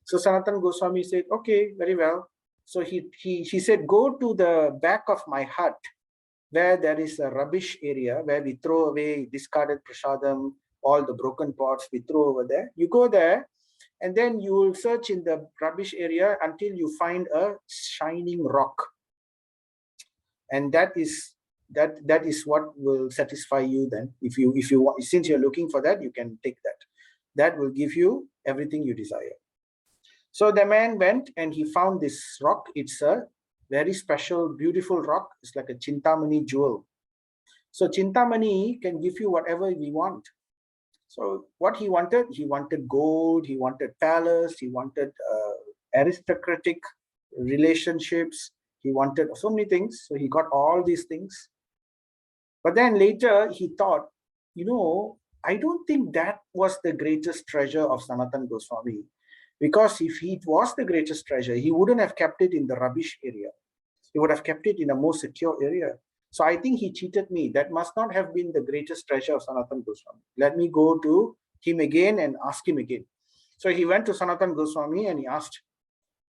So Sanatan Goswami said, "Okay, very well." So he said, "Go to the back of my hut where there is a rubbish area where we throw away discarded prasadam, all the broken pots we throw over there. You go there and then you will search in the rubbish area until you find a shining rock. And that is what will satisfy you then. If you want, since you're looking for that, you can take that. That will give you everything you desire." So the man went and he found this rock. It's a very special, beautiful rock. It's like a Chintamani jewel. So Chintamani can give you whatever we want. So what he wanted gold, he wanted palace, he wanted aristocratic relationships, he wanted so many things. So he got all these things. But then later he thought, I don't think that was the greatest treasure of Sanatan Goswami. Because if it was the greatest treasure, he wouldn't have kept it in the rubbish area. He would have kept it in a more secure area. So I think he cheated me. That must not have been the greatest treasure of Sanatan Goswami. Let me go to him again and ask him again. So he went to Sanatan Goswami and he asked,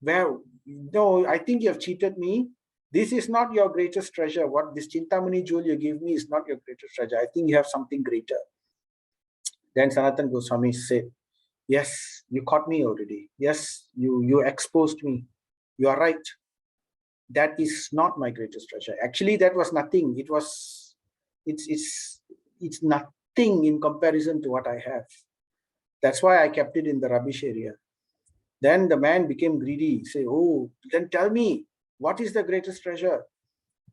well, no, I think you have cheated me. This is not your greatest treasure. What this Chintamani jewel you give me is not your greatest treasure. I think you have something greater. Then Sanatan Goswami said, yes, you caught me already. Yes, you exposed me. You are right. That is not my greatest treasure. Actually, that was nothing. It's nothing in comparison to what I have. That's why I kept it in the rubbish area. Then the man became greedy. Say, oh, then tell me, what is the greatest treasure?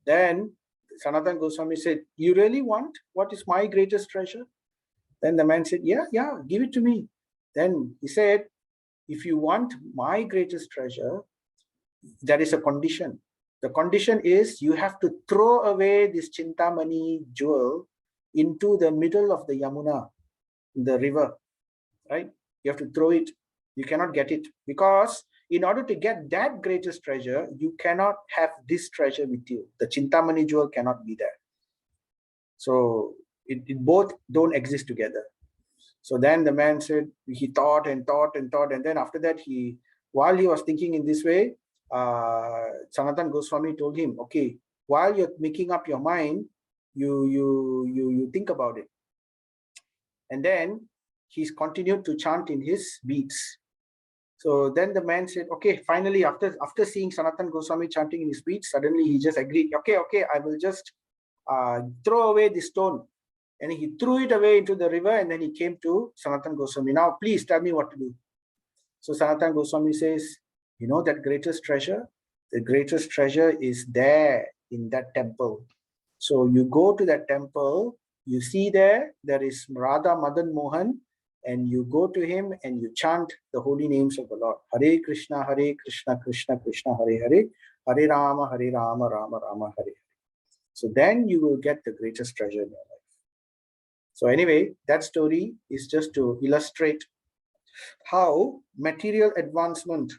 Then Sanatan Goswami said, you really want what is my greatest treasure? Then the man said, yeah, give it to me. Then he said, if you want my greatest treasure, there is a condition. The condition is you have to throw away this Chintamani jewel into the middle of the Yamuna, the river, right? You have to throw it. You cannot get it, because in order to get that greatest treasure, you cannot have this treasure with you. The Chintamani jewel cannot be there. So it both don't exist together. So then the man said, he thought and thought and thought, and then after that, while he was thinking in this way, Sanatan Goswami told him, okay, while you're making up your mind, you think about it. And then he's continued to chant in his beats. So then the man said, okay, finally, after seeing Sanatan Goswami chanting in his beats, suddenly he just agreed, okay, I will just throw away the stone. And he threw it away into the river, and then he came to Sanatan Goswami. Now, please tell me what to do. So Sanatan Goswami says, you know that greatest treasure? The greatest treasure is there in that temple. So you go to that temple, you see there is Radha Madan Mohan, and you go to him and you chant the holy names of the Lord. Hare Krishna, Krishna Krishna, Hare Hare, Hare Rama, Rama Rama, Hare Hare. So then you will get the greatest treasure in your life. So anyway, that story is just to illustrate how material advancement,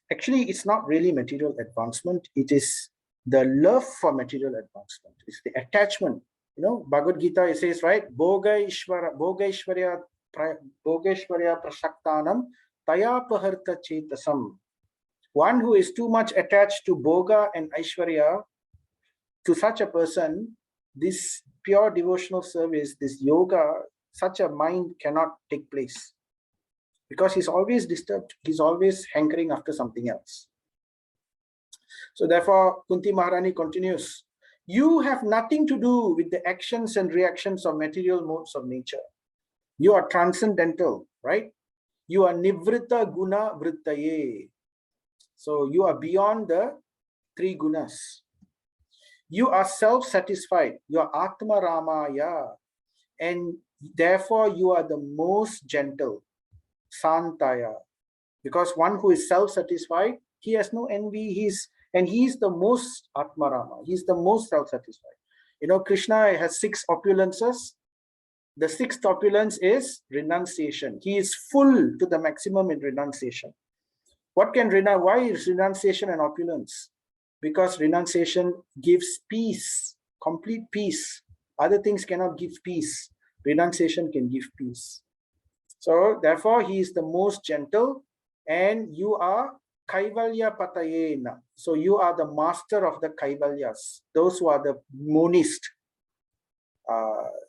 actually it's not really material advancement, it is the love for material advancement. It's the attachment. You know, Bhagavad Gita, it says, right, Bhogaishvarya prasaktanam tayapaharta chetasam. One who is too much attached to Bhoga and Aishwarya, to such a person, this pure devotional service, this yoga, such a mind cannot take place, because he's always disturbed. He's always hankering after something else. So therefore, Kunti Maharani continues, you have nothing to do with the actions and reactions of material modes of nature. You are transcendental, right? You are Nivrita Guna Vrittaye. So you are beyond the three gunas. You are self-satisfied. You are Atma Ramaya. And therefore, you are the most gentle, Santaya. Because one who is self-satisfied, he has no envy. He's the most Atma Rama. He's the most self-satisfied. You know, Krishna has 6 opulences. The 6th opulence is renunciation. He is full to the maximum in renunciation. Why is renunciation an opulence? Because renunciation gives peace, complete peace. Other things cannot give peace. Renunciation can give peace. So therefore, he is the most gentle, and you are Kaivalya Patayena. So you are the master of the Kaivalyas, those who are the monist.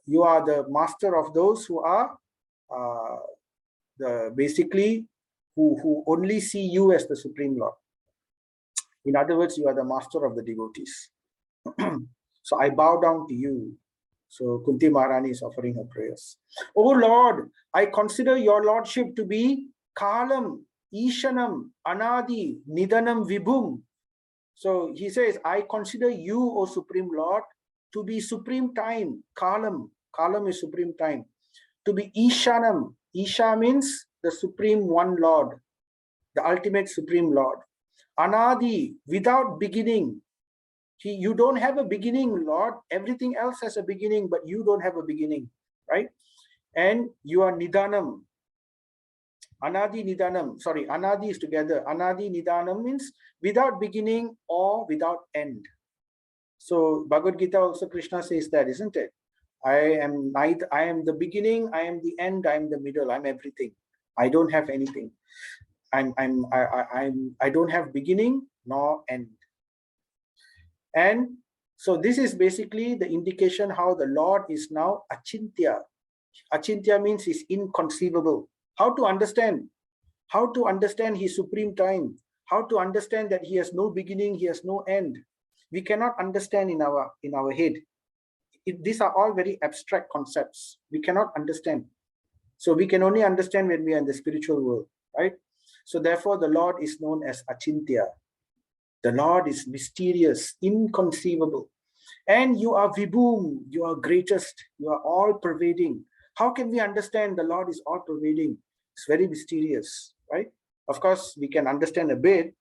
You are the master of those who are basically who only see you as the Supreme Lord. In other words, you are the master of the devotees. So I bow down to you. So Kunti Maharani is offering her prayers. Oh Lord, I consider your lordship to be Kalam, Ishanam, Anadi, Nidanam, Vibhum. So he says, I consider you, O Supreme Lord, to be supreme time, Kalam. Kalam is supreme time. To be Ishanam. Isha means the supreme one Lord, the ultimate supreme Lord. Anadi, without beginning. You don't have a beginning, Lord. Everything else has a beginning, but you don't have a beginning, right? And you are Nidanam. Anadi Nidanam. Sorry, Anadi is together. Anadi Nidanam means without beginning or without end. So Bhagavad Gita also, Krishna says that, isn't it? I am the beginning, I am the end, I am the middle, I'm everything. I don't have anything. I don't have beginning nor end. And so this is basically the indication how the Lord is now achintya. Achintya means is inconceivable. How to understand? How to understand his supreme time? How to understand that he has no beginning, he has no end? We cannot understand in our head. These are all very abstract concepts. We cannot understand. So we can only understand when we are in the spiritual world, right? So therefore, the Lord is known as Achintya. The Lord is mysterious, inconceivable. And you are Vibhum, you are greatest, you are all pervading. How can we understand the Lord is all pervading? It's very mysterious, right? Of course, we can understand a bit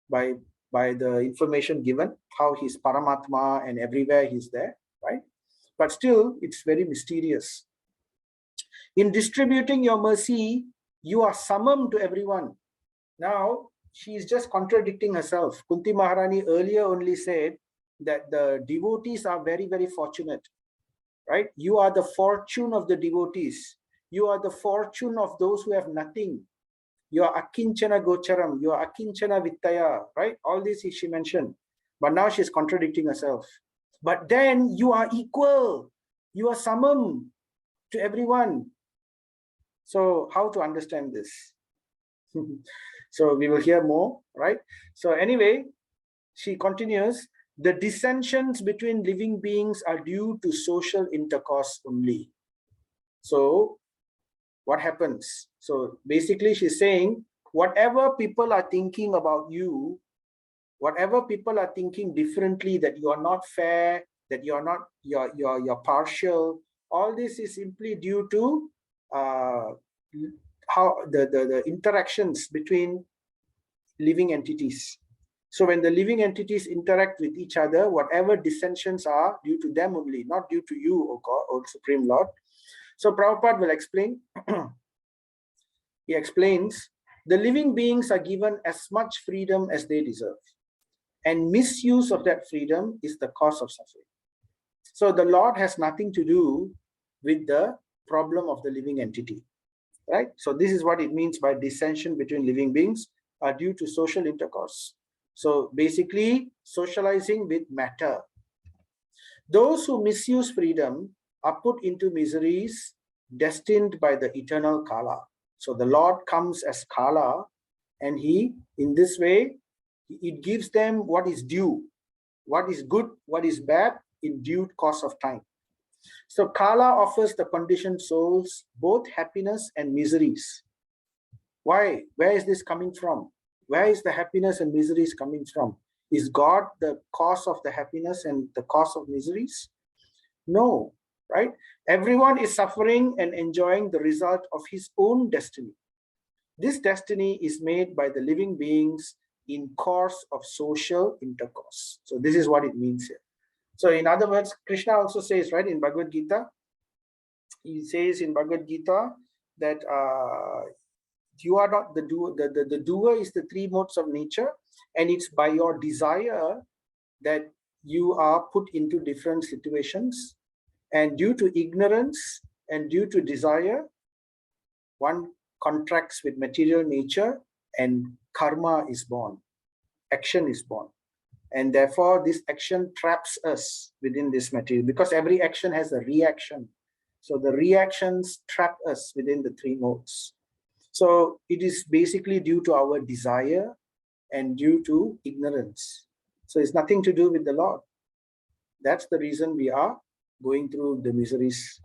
by the information given, how he's Paramatma and everywhere he's there, right? But still, it's very mysterious. In distributing your mercy, you are summum to everyone. Now, she is just contradicting herself. Kunti Maharani earlier only said that the devotees are very, very fortunate, right? You are the fortune of the devotees. You are the fortune of those who have nothing. You are akinchana gocharam. You are akinchana vittaya, right? All this she mentioned. But now she's contradicting herself. But then you are equal. You are samam to everyone. So how to understand this? So we will hear more, right? So anyway, she continues, the dissensions between living beings are due to social intercourse only. So what happens? So basically she's saying, whatever people are thinking about you, whatever people are thinking differently, that you are not fair, that you're not, you're partial, all this is simply due to how the interactions between living entities. So when the living entities interact with each other, whatever dissensions are due to them only, not due to you, O God, O Supreme Lord. So Prabhupada will explain. He explains, the living beings are given as much freedom as they deserve. And misuse of that freedom is the cause of suffering. So the Lord has nothing to do with the problem of the living entity, right? So this is what it means by dissension between living beings are due to social intercourse. So basically socializing with matter. Those who misuse freedom are put into miseries destined by the eternal Kala. So the Lord comes as Kala, and he, in this way, it gives them what is due, what is good, what is bad in due course of time. So Kala offers the conditioned souls both happiness and miseries. Why? Where is this coming from? Where is the happiness and miseries coming from? Is God the cause of the happiness and the cause of miseries? No, right? Everyone is suffering and enjoying the result of his own destiny. This destiny is made by the living beings in course of social intercourse. So this is what it means here. So in other words, Krishna also says, right, in Bhagavad Gita, he says in Bhagavad Gita that you are not the doer. The doer is the three modes of nature, and it's by your desire that you are put into different situations. And due to ignorance and due to desire, one contracts with material nature and karma is born, action is born. And therefore, this action traps us within this material, because every action has a reaction. So the reactions trap us within the three modes. So it is basically due to our desire and due to ignorance. So it's nothing to do with the Lord. That's the reason we are going through the miseries.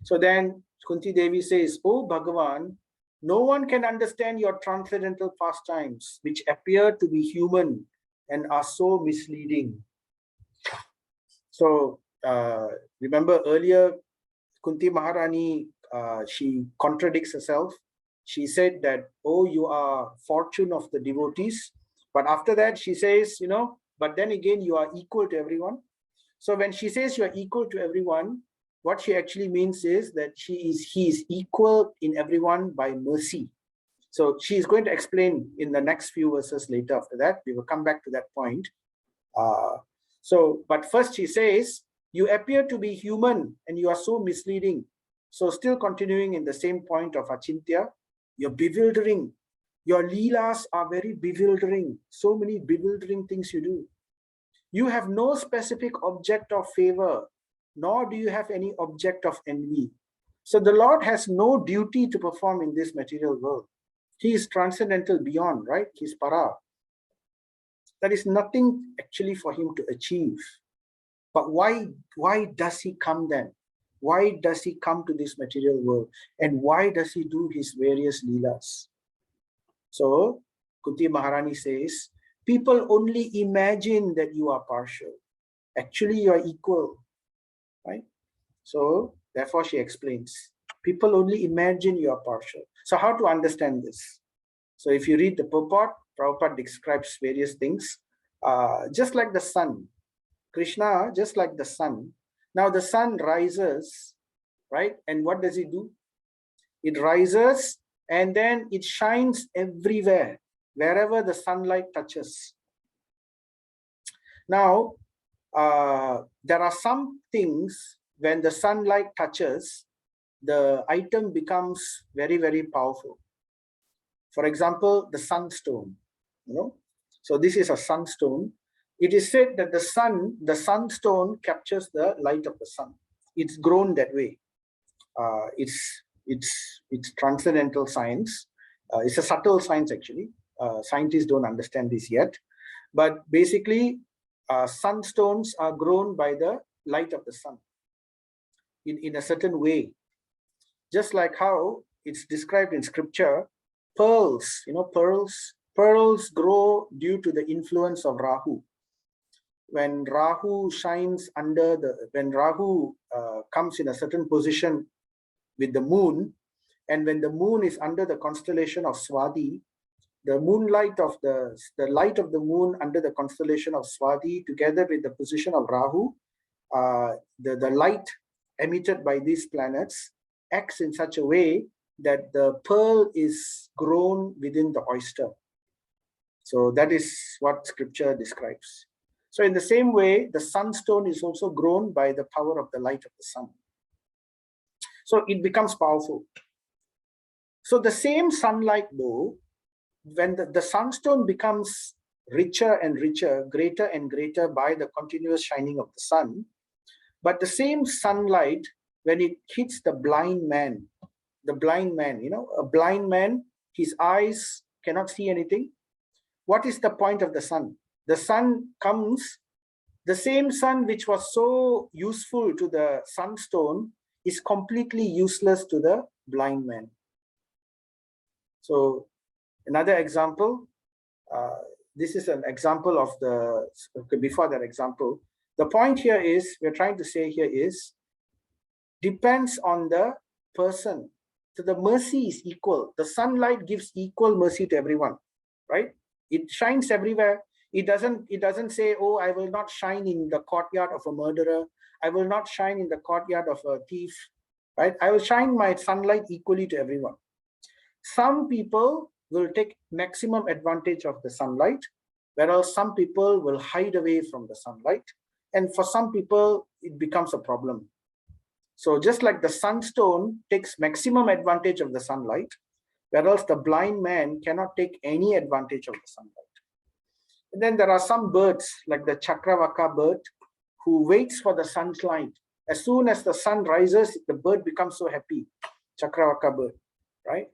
So then Kunti Devi says, "Oh Bhagavan, no one can understand your transcendental pastimes, which appear to be human and are so misleading." So remember earlier, Kunti Maharani, she contradicts herself. She said that, oh, you are fortune of the devotees. But after that, she says, but then again, you are equal to everyone. So when she says you are equal to everyone, what she actually means is that he is equal in everyone by mercy. So she is going to explain in the next few verses later. After that, we will come back to that point. But first she says, you appear to be human and you are so misleading. So still continuing in the same point of Achintya. You're bewildering. Your leelas are very bewildering. So many bewildering things you do. You have no specific object of favor, nor do you have any object of envy. So the Lord has no duty to perform in this material world. He is transcendental beyond, right? He's para. There is nothing actually for him to achieve. But why does he come then? Why does he come to this material world? And why does he do his various leelas? So Kunti Maharani says, people only imagine that you are partial. Actually, you are equal, right? So therefore she explains, people only imagine you are partial. So how to understand this? So if you read the purport, Prabhupada describes various things, just like the sun. Krishna, just like the sun. Now the sun rises, right? And what does it do? It rises and then it shines everywhere, wherever the sunlight touches. Now, there are some things, when the sunlight touches, the item becomes very, very powerful. For example, the sunstone, So this is a sunstone. It is said that the sunstone captures the light of the sun. It's grown that way. It's transcendental science. It's a subtle science actually. Scientists don't understand this yet. But basically, sunstones are grown by the light of the sun in a certain way. Just like how it's described in scripture, pearls, pearls grow due to the influence of Rahu. When Rahu shines when Rahu comes in a certain position with the moon, and when the moon is under the constellation of Swati, the moonlight of the light of the moon under the constellation of Swati, together with the position of Rahu, the light emitted by these planets acts in such a way that the pearl is grown within the oyster. So that is what scripture describes. So in the same way, the sunstone is also grown by the power of the light of the sun. So it becomes powerful. So the same sunlight though, when the sunstone becomes richer and richer, greater and greater by the continuous shining of the sun, but the same sunlight, when it hits the blind man, a blind man, his eyes cannot see anything. What is the point of the sun? The sun comes, the same sun which was so useful to the sunstone is completely useless to the blind man. So another example, this is an example of before that example. The point here is, we're trying to say here is, depends on the person. So the mercy is equal. The sunlight gives equal mercy to everyone, right? It shines everywhere. It doesn't say, oh, I will not shine in the courtyard of a murderer. I will not shine in the courtyard of a thief, right? I will shine my sunlight equally to everyone. Some people will take maximum advantage of the sunlight, whereas some people will hide away from the sunlight. And for some people, it becomes a problem. So just like the sunstone takes maximum advantage of the sunlight, whereas the blind man cannot take any advantage of the sunlight. And then there are some birds, like the Chakravaka bird, who waits for the sunlight. As soon as the sun rises, the bird becomes so happy. Chakravaka bird, right?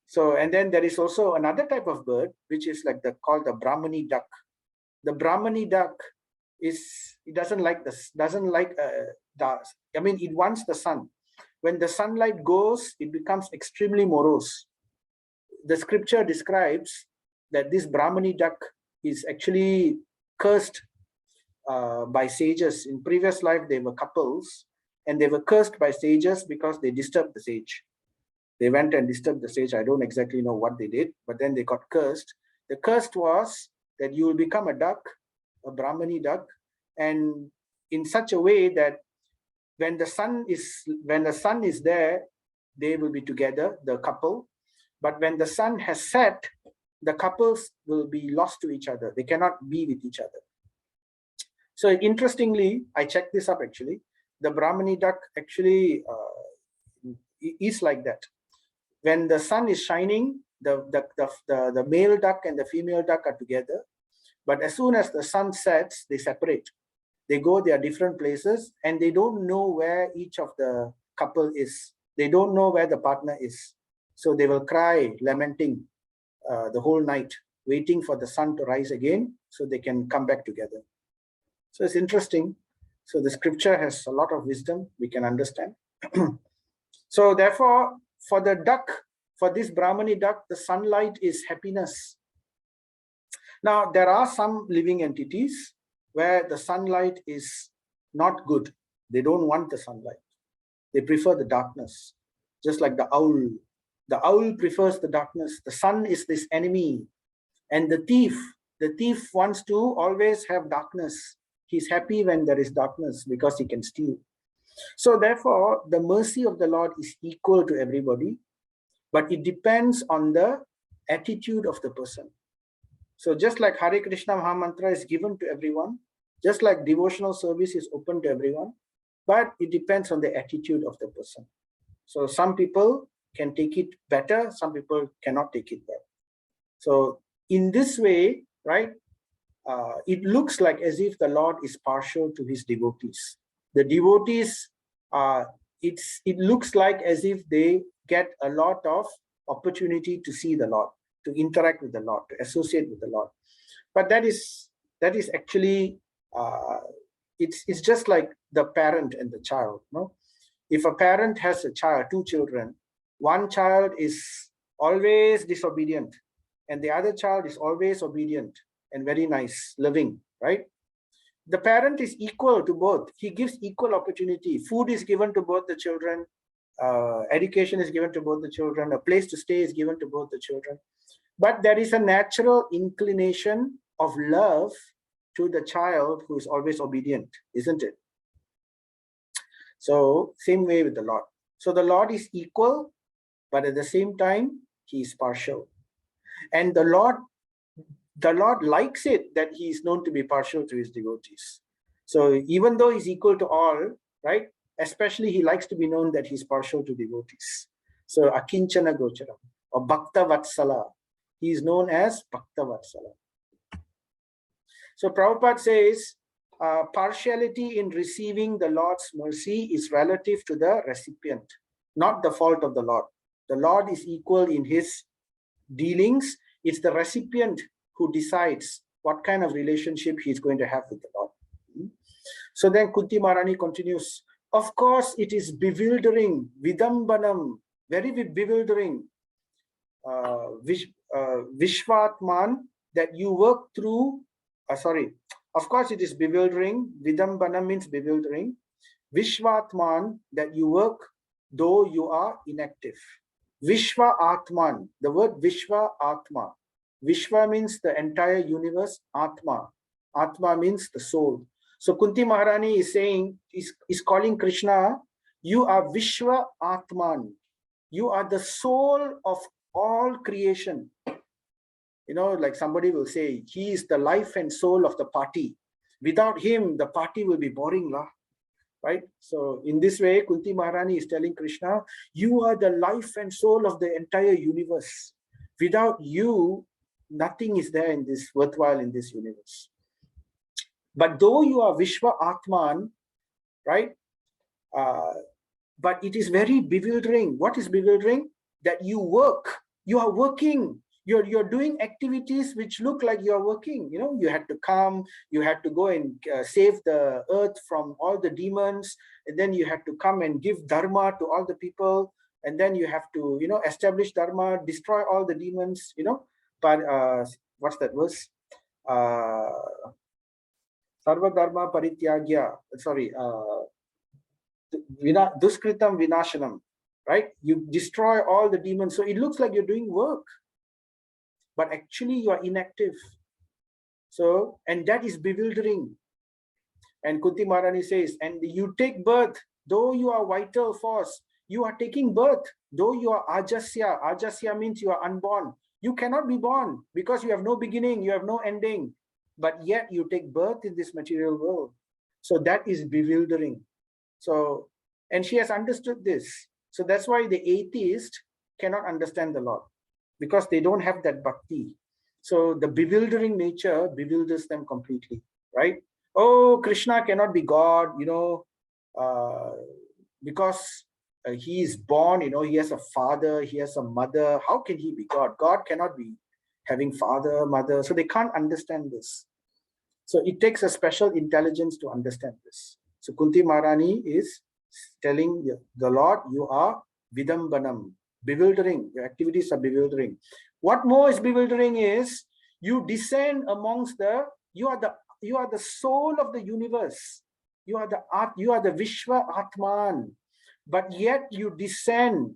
So, and then there is also another type of bird, which is like called the Brahmani duck. The Brahmani duck it doesn't like it wants the sun. When the sunlight goes, it becomes extremely morose. The scripture describes that this Brahmani duck is actually cursed by sages. In previous life, they were couples, and they were cursed by sages because they disturbed the sage. They went and disturbed the sage. I don't exactly know what they did, but then they got cursed. The curse was that you will become a duck, a Brahmani duck, and in such a way that when the sun is there, they will be together, the couple. But when the sun has set, the couples will be lost to each other. They cannot be with each other. So interestingly, I checked this up actually. The Brahmani duck actually is like that. When the sun is shining, the male duck and the female duck are together. But as soon as the sun sets, they separate. They go their different places, and they don't know where each of the couple is. They don't know where the partner is. So they will cry, lamenting the whole night, waiting for the sun to rise again so they can come back together. So it's interesting. So the scripture has a lot of wisdom we can understand. So therefore, for the duck, for this Brahmani duck, the sunlight is happiness. Now, there are some living entities where the sunlight is not good. They don't want the sunlight. They prefer the darkness, just like the owl. The owl prefers the darkness. The sun is this enemy. And the thief wants to always have darkness. He's happy when there is darkness because he can steal. So therefore, the mercy of the Lord is equal to everybody, but it depends on the attitude of the person. So just like Hare Krishna Mahamantra is given to everyone, just like devotional service is open to everyone, but it depends on the attitude of the person. So some people can take it better, some people cannot take it well. So in this way, right, it looks like as if the Lord is partial to his devotees. The devotees, it looks like as if they get a lot of opportunity to see the Lord, to interact with the Lord, to associate with the Lord. But that is actually, it's just like the parent and the child. No? If a parent has a child, two children, one child is always disobedient, and the other child is always obedient and very nice, loving, right? The parent is equal to both. He gives equal opportunity. Food is given to both the children. Education is given to both the children. A place to stay is given to both the children. But there is a natural inclination of love to the child who is always obedient, isn't it? So same way with the Lord. So the Lord is equal, but at the same time, he is partial. And the Lord likes it that he is known to be partial to his devotees. So even though he's equal to all, right? Especially he likes to be known that he's partial to devotees. So Akinchana Gocharam or Bhakta Vatsala. He is known as Bhakta Vatsala. So Prabhupada says, partiality in receiving the Lord's mercy is relative to the recipient, not the fault of the Lord. The Lord is equal in his dealings. It's the recipient who decides what kind of relationship he's going to have with the Lord. So then Kunti Maharani continues, of course it is bewildering, vidambanam, very bewildering, Vishvatman, that you work through, of course it is bewildering, vidambanam means bewildering, Vishvatman, that you work though you are inactive. Vishva Atman, the word Vishva Atma. Vishva means the entire universe, Atma. Atma means the soul. So Kunti Maharani is saying, is calling Krishna, you are Vishva Atman. You are the soul of all creation. You know, like somebody will say, he is the life and soul of the party. Without him, the party will be boring, right? So in this way, Kunti Maharani is telling Krishna, you are the life and soul of the entire universe. Without you, nothing is there in this worthwhile in this universe. But though you are Vishwa Atman, right? But it is very bewildering. What is bewildering? That you work. You are working. You're doing activities which look like you're working. You know, you had to come, you had to go and save the earth from all the demons, and then you had to come and give dharma to all the people, and then you have to, you know, establish dharma, destroy all the demons, you know. But what's that verse? Sarva dharma parityagya. Sorry, duskritam vinashanam. Right? You destroy all the demons. So it looks like you're doing work, but actually you are inactive. So, and that is bewildering. And Kunti Maharani says, and you take birth, though you are vital force, you are taking birth, though you are ajasya. Ajasya means you are unborn. You cannot be born because you have no beginning, you have no ending, but yet you take birth in this material world. So that is bewildering. So, and she has understood this. So that's why the atheist cannot understand the Lord because they don't have that bhakti. So the bewildering nature bewilders them completely, right? Oh, Krishna cannot be God, because he is born, he has a father, he has a mother. How can he be God? God cannot be having father, mother. So they can't understand this. So it takes a special intelligence to understand this. So Kunti Maharani is telling the Lord, you are vidambanam, bewildering. Your activities are bewildering. What more is bewildering is you descend amongst you are the soul of the universe. You are the Vishwa Atman, but yet you descend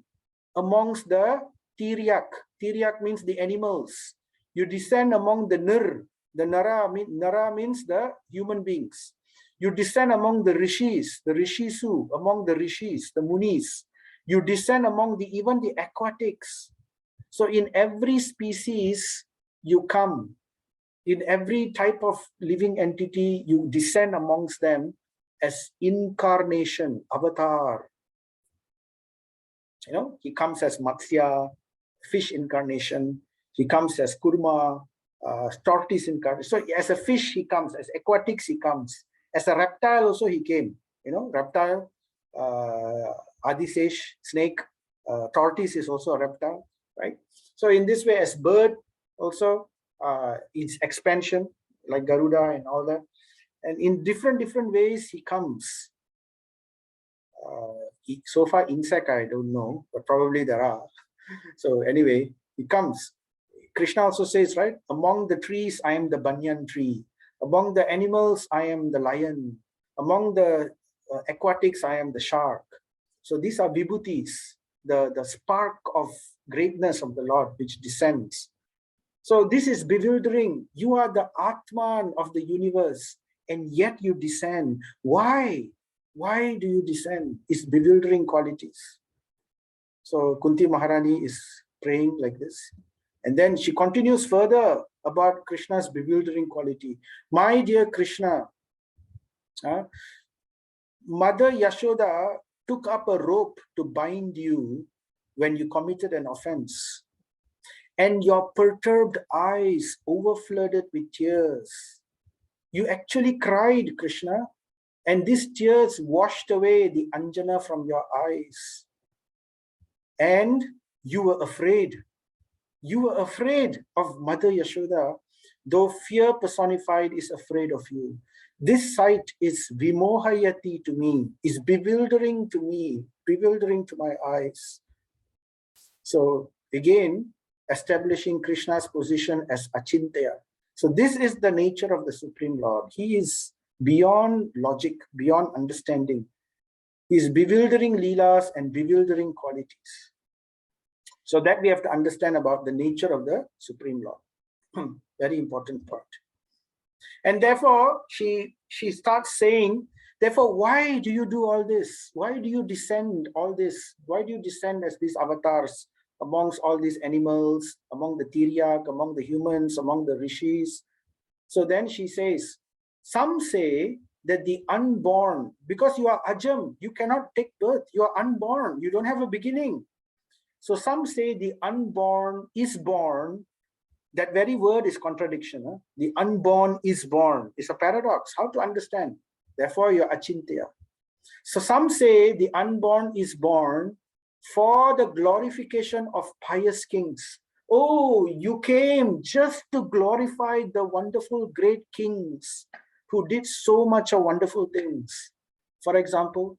amongst the Tiryak. Tiryak means the animals. You descend among the Nara means the human beings. You descend among the Rishis, the Rishisu, among the Rishis, the Munis. You descend among even the aquatics. So in every species, you come. In every type of living entity, you descend amongst them as incarnation, avatar. He comes as Matsya, fish incarnation. He comes as Kurma, tortoise incarnation. So as a fish, he comes. As aquatics, he comes. As a reptile, also he came. Reptile, Adisesh, snake, tortoise is also a reptile, right? So in this way, as bird, also its expansion, like Garuda and all that. And in different ways, he comes. So far, insect, I don't know, but probably there are. So anyway, he comes. Krishna also says, right? Among the trees, I am the banyan tree. Among the animals, I am the lion. Among the aquatics, I am the shark. So these are vibhutis, the spark of greatness of the Lord, which descends. So this is bewildering. You are the Atman of the universe, and yet you descend. Why? Why do you descend? It's bewildering qualities. So Kunti Maharani is praying like this. And then she continues further about Krishna's bewildering quality. My dear Krishna, Mother Yashoda took up a rope to bind you when you committed an offense. And your perturbed eyes overflooded with tears. You actually cried, Krishna, and these tears washed away the Anjana from your eyes. And you were afraid. You were afraid of Mother Yashoda, though fear personified is afraid of you. This sight is vimohayati to me, is bewildering to me, bewildering to my eyes. So again, establishing Krishna's position as Achintya. So this is the nature of the Supreme Lord. He is beyond logic, beyond understanding. He is bewildering leelas and bewildering qualities. So that we have to understand about the nature of the Supreme Lord. Very important part. And therefore, she starts saying, therefore, why do you do all this? Why do you descend all this? Why do you descend as these avatars amongst all these animals, among the Tiryak, among the humans, among the rishis? So then she says, some say that the unborn, because you are ajam, you cannot take birth, you are unborn, you don't have a beginning. So some say the unborn is born. That very word is contradiction. Huh? The unborn is born. It's a paradox. How to understand? Therefore, you're achintya. So some say the unborn is born for the glorification of pious kings. Oh, you came just to glorify the wonderful great kings who did so much of wonderful things. For example,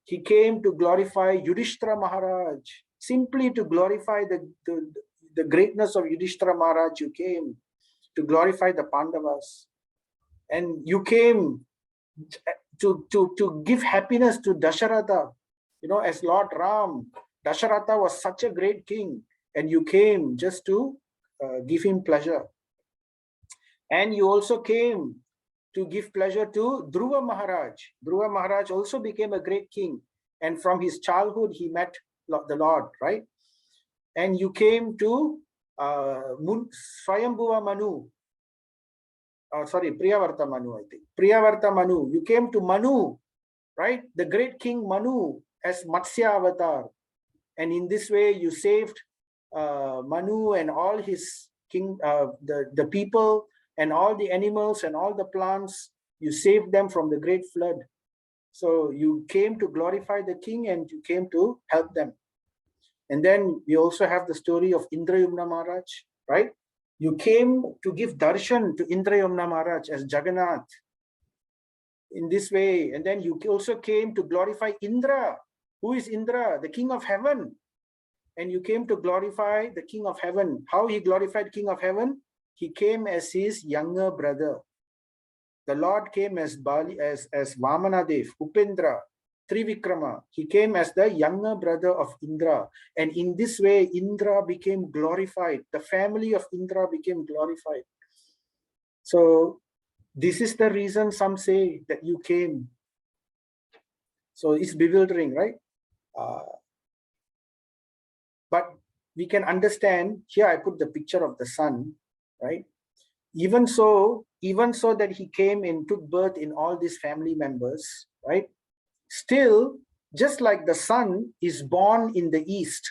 he came to glorify Yudhishthira Maharaj. Simply to glorify the greatness of Yudhishthira Maharaj, you came to glorify the Pandavas. And you came to give happiness to Dasharatha. As Lord Ram, Dasharatha was such a great king, and you came just to give him pleasure. And you also came to give pleasure to Dhruva Maharaj. Dhruva Maharaj also became a great king. And from his childhood, he met the Lord, right? And you came to Swayambhuva Manu. Priyavarta Manu, I think. Priyavarta Manu. You came to Manu, right? The great king Manu as Matsya avatar. And in this way, you saved Manu and all his the people and all the animals and all the plants. You saved them from the great flood. So you came to glorify the king and you came to help them. And then we also have the story of Indrayumna Maharaj, right? You came to give darshan to Indrayumna Maharaj as Jagannath in this way. And then you also came to glorify Indra. Who is Indra? The king of heaven. And you came to glorify the king of heaven. How he glorified king of heaven? He came as his younger brother. The Lord came as Bali, as Vamanadev, Upendra, Trivikrama. He came as the younger brother of Indra. And in this way, Indra became glorified. The family of Indra became glorified. So this is the reason some say that you came. So it's bewildering, right? But we can understand, here I put the picture of the sun, right? Even so that he came and took birth in all these family members, right? Still, just like the sun is born in the east,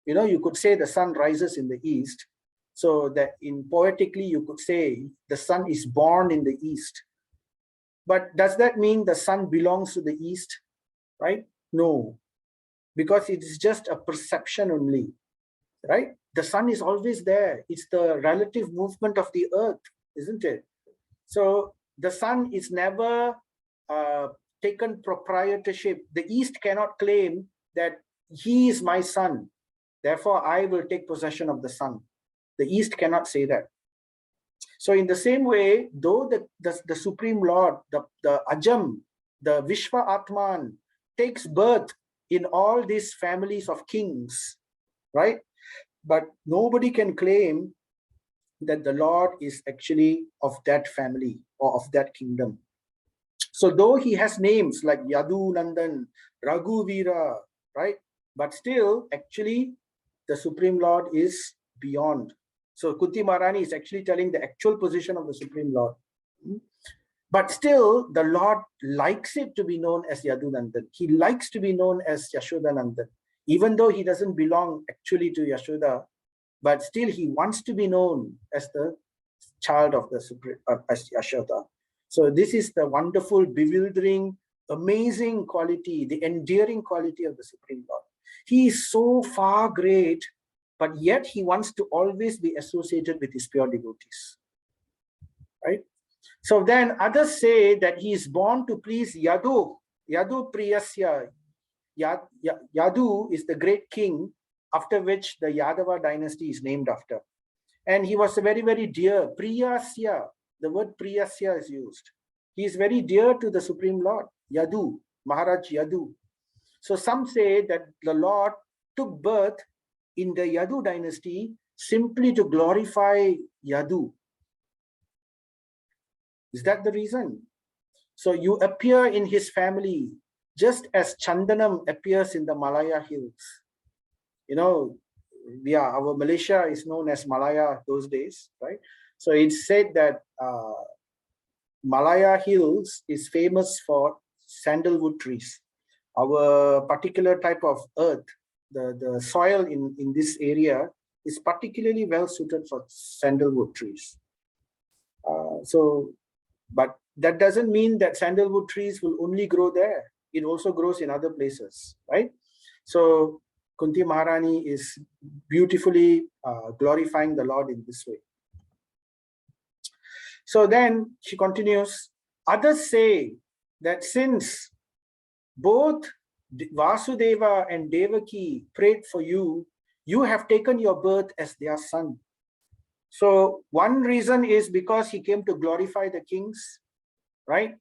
you know, you could say the sun rises in the east. So that in poetically, you could say the sun is born in the east. But does that mean the sun belongs to the east, right? No, because it is just a perception only, right? The sun is always there. It's the relative movement of the earth, isn't it? So the sun is never taken proprietorship. The East cannot claim that he is my son, therefore I will take possession of the sun. The East cannot say that. So in the same way, though the Supreme Lord, the Ajam, the Vishwa Atman takes birth in all these families of kings, right? But nobody can claim that the Lord is actually of that family or of that kingdom. So though he has names like Yadu Nandan, Raghuvira, right? But still, actually, the Supreme Lord is beyond. So Kunti Maharani is actually telling the actual position of the Supreme Lord. But still, the Lord likes it to be known as Yadu Nandan. He likes to be known as Yashoda Nandan. Even though he doesn't belong actually to Yashoda, but still he wants to be known as the child of the Supreme, as Yashoda. So this is the wonderful, bewildering, amazing quality, the endearing quality of the Supreme Lord. He is so far great, but yet he wants to always be associated with his pure devotees, right? So then others say that he is born to please Yadu, Yadu Priyasya. Yadu is the great king after which the Yadava dynasty is named after. And he was very, very dear. Priyasya, the word Priyasya is used. He is very dear to the Supreme Lord, Yadu, Maharaj Yadu. So some say that the Lord took birth in the Yadu dynasty simply to glorify Yadu. Is that the reason? So you appear in his family just as Chandanam appears in the Malaya hills. You know, our Malaysia is known as Malaya those days, right? So it's said that Malaya hills is famous for sandalwood trees. Our particular type of earth, the soil in this area is particularly well suited for sandalwood trees. But that doesn't mean that sandalwood trees will only grow there. It also grows in other places, right? So Kunti Maharani is beautifully glorifying the Lord in this way. So then she continues, others say that since both Vasudeva and Devaki prayed for you, you have taken your birth as their son. So one reason is because he came to glorify the kings, right?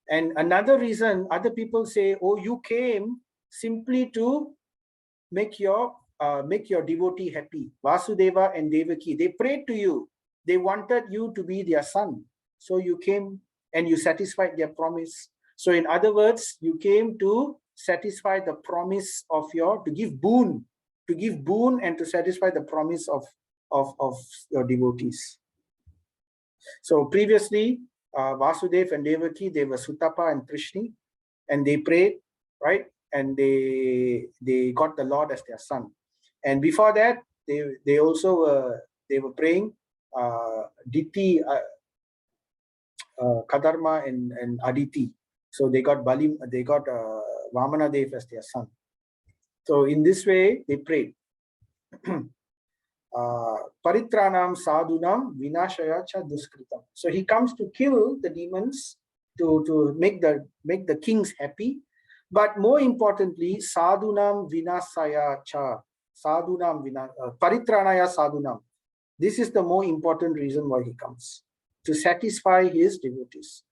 And another reason, other people say, oh, you came simply to make your devotee happy. Vasudeva and Devaki, they prayed to you. They wanted you to be their son. So you came and you satisfied their promise. So in other words, you came to satisfy the promise of to give boon and to satisfy the promise of your devotees. So previously, Vasudev and Devaki, they were Sutapa and Trishni, and they prayed, right? and they got the Lord as their son. And before that, they also they were praying Diti, Kadarma, and Aditi. So they got Vamana Dev as their son. So in this way, they prayed. Paritranam sadhunam vinashaya cha duskritam. So he comes to kill the demons, to make the kings happy. But more importantly, sadhunam vinasaya cha. Paritranaya sadhunam. This is the more important reason why he comes, to satisfy his devotees.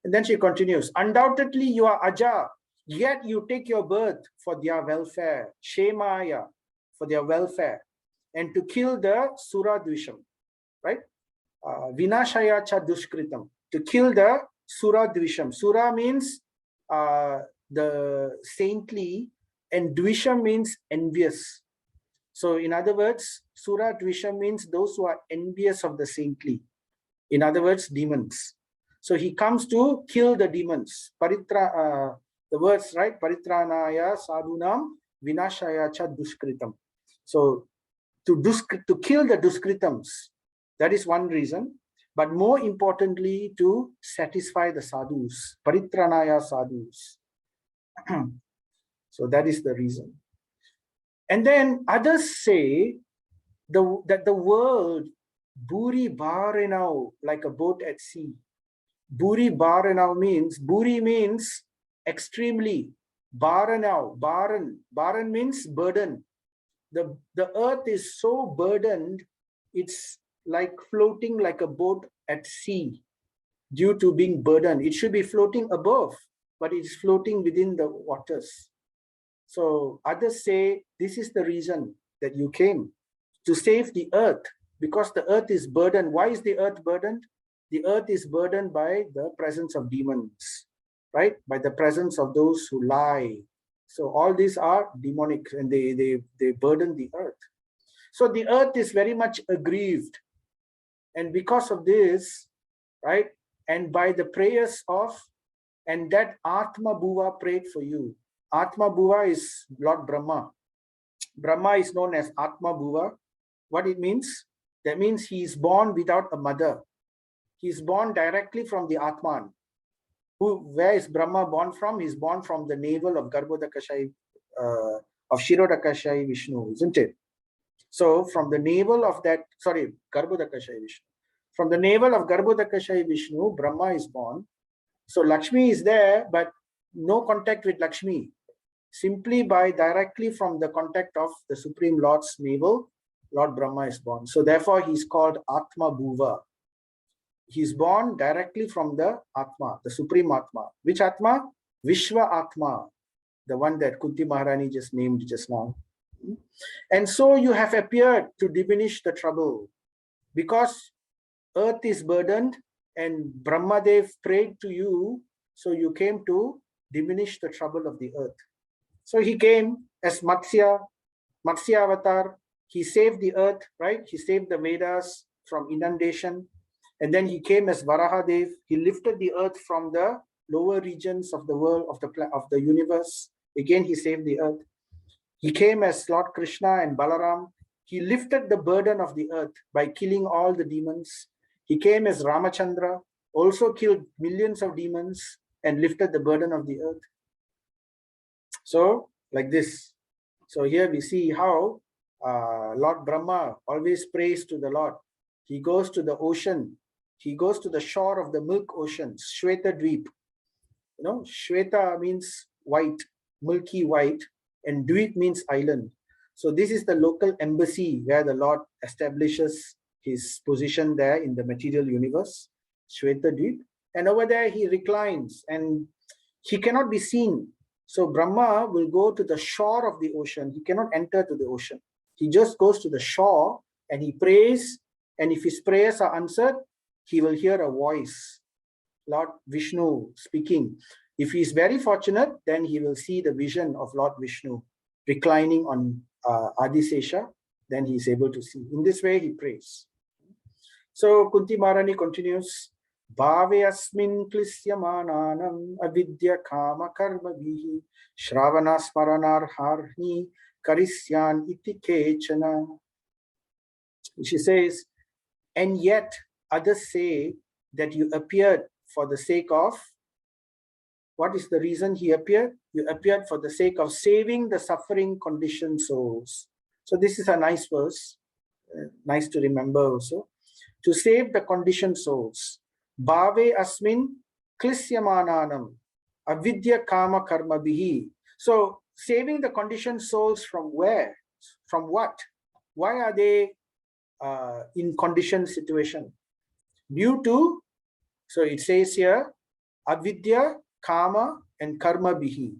And then she continues, undoubtedly you are Aja, yet you take your birth for their welfare, Shemaya, for their welfare, and to kill the Sura Dvisham, right? Vinashaya cha dushkritam, to kill the Sura Dvisham. Sura means the saintly, and Dvisham means envious. So in other words, Sura Dvisham means those who are envious of the saintly. In other words, demons. So he comes to kill the demons. The words, right? Paritranaya sadhunam vinashaya cha duskritam. So to kill the duskritams, that is one reason. But more importantly, to satisfy the sadhus, paritranaya sadhus. So that is the reason. And then others say that the world Buri Barenau, like a boat at sea. Buri Barenau Buri means extremely. Barenau, Baran means burden. The earth is so burdened, it's like floating like a boat at sea due to being burdened. It should be floating above, but it's floating within the waters. So others say this is the reason that you came, to save the earth, because the earth is burdened. Why is the earth burdened? The earth is burdened by the presence of demons, right? By the presence of those who lie. So all these are demonic, and they burden the earth. So the earth is very much aggrieved. And because of this, right? And by the prayers of, and that Atma Bhuva prayed for you. Atma Bhuva is Lord Brahma. Brahma is known as Atma Bhuva. What it means? That means he is born without a mother. He is born directly from the Atman. Where is Brahma born from? He is born from the navel of Garbhodakashayi, of Shirodakashayi Vishnu, isn't it? So from the navel of that, Garbhodakashayi Vishnu. From the navel of Garbhodakashayi Vishnu, Brahma is born. So Lakshmi is there, but no contact with Lakshmi. Simply by directly from the contact of the Supreme Lord's navel, Lord Brahma is born. So therefore he is called Atma Bhuva. He is born directly from the Atma, the Supreme Atma. Which Atma? Vishwa Atma, the one that Kunti Maharani just named just now. And so you have appeared to diminish the trouble, because earth is burdened and Brahmadev prayed to you, so you came to diminish the trouble of the earth. So he came as Matsya Avatar. He saved the earth, right? He saved the Vedas from inundation. And then he came as Varahadev. He lifted the earth from the lower regions of the world, of the universe. Again, he saved the earth. He came as Lord Krishna and Balaram. He lifted the burden of the earth by killing all the demons. He came as Ramachandra, also killed millions of demons and lifted the burden of the earth. So, like this. So here we see how Lord Brahma always prays to the Lord. He goes to the ocean. He goes to the shore of the milk ocean, Shweta Dweep. You know, Shweta means white, milky white, and Dweep means island. So this is the local embassy where the Lord establishes his position there in the material universe, Shweta Dweep. And over there he reclines and he cannot be seen. So Brahma will go to the shore of the ocean. He cannot enter to the ocean. He just goes to the shore and he prays. And if his prayers are answered, he will hear a voice, Lord Vishnu speaking. If he is very fortunate, then he will see the vision of Lord Vishnu reclining on Adisesha. Then he is able to see. In this way, he prays. So Kunti Maharani continues, Bhave asmin klishyamananam avidya kama karma bihi shravana smaranar harni karisyan iti kechana. She says, and yet others say that you appeared for the sake of, what is the reason he appeared? You appeared for the sake of saving the suffering conditioned souls. So this is a nice verse, nice to remember also. To save the conditioned souls. Bhave asmin klishyamananam avidya kama karma bihi. So saving the conditioned souls from where? From what? Why are they in conditioned situation? Due to, so it says here, avidya, kama, and karma bihi.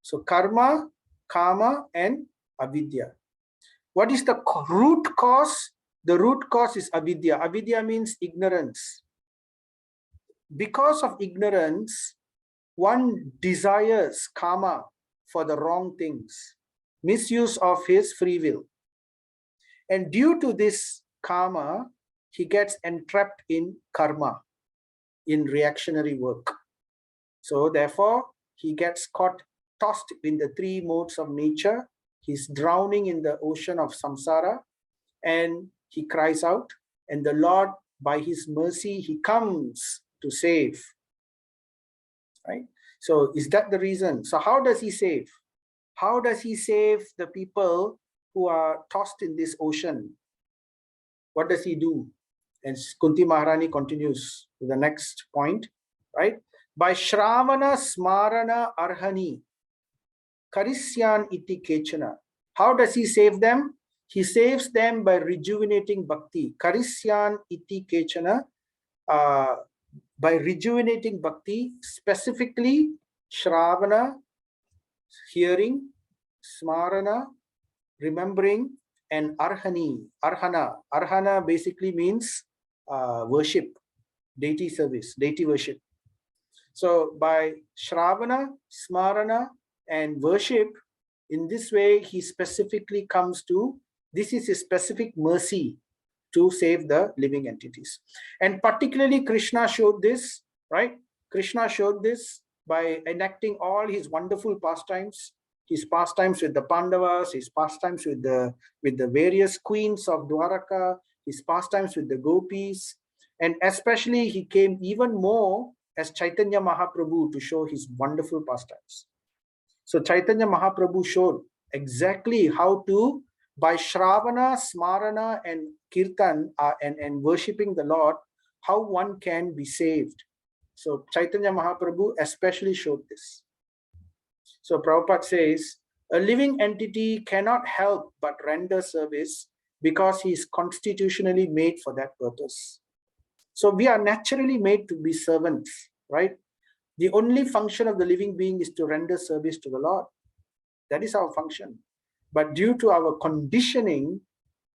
So karma, kama, and avidya. What is the root cause? The root cause is avidya. Avidya means ignorance. Because of ignorance, one desires karma for the wrong things, misuse of his free will. And due to this karma, he gets entrapped in karma, in reactionary work. So therefore, he gets caught, tossed in the three modes of nature. He's drowning in the ocean of samsara, and he cries out, and the Lord, by his mercy, he comes to save. Right? So is that the reason? So how does he save? How does he save the people who are tossed in this ocean? What does he do? And Kunti Maharani continues to the next point, right? By Shravana Smarana Arhani Karisyan iti Kechana. How does he save them? He saves them by rejuvenating bhakti. Karisyan iti Kechana. By rejuvenating bhakti, specifically Shravana, hearing, Smarana, remembering, and Arhani, Arhana. Arhana basically means worship, deity service, deity worship. So by Shravana, Smarana, and worship, in this way, he specifically comes to, this is a specific mercy to save the living entities. And particularly Krishna showed this, right? Krishna showed this by enacting all his wonderful pastimes, his pastimes with the Pandavas, his pastimes with the various queens of Dwaraka, his pastimes with the gopis, and especially he came even more as Chaitanya Mahaprabhu to show his wonderful pastimes. So Chaitanya Mahaprabhu showed exactly how to, by Shravana, Smarana, and Kirtan, and worshipping the Lord, how one can be saved. So Chaitanya Mahaprabhu especially showed this. So Prabhupada says, a living entity cannot help but render service because he is constitutionally made for that purpose. So we are naturally made to be servants, right? The only function of the living being is to render service to the Lord. That is our function. But due to our conditioning,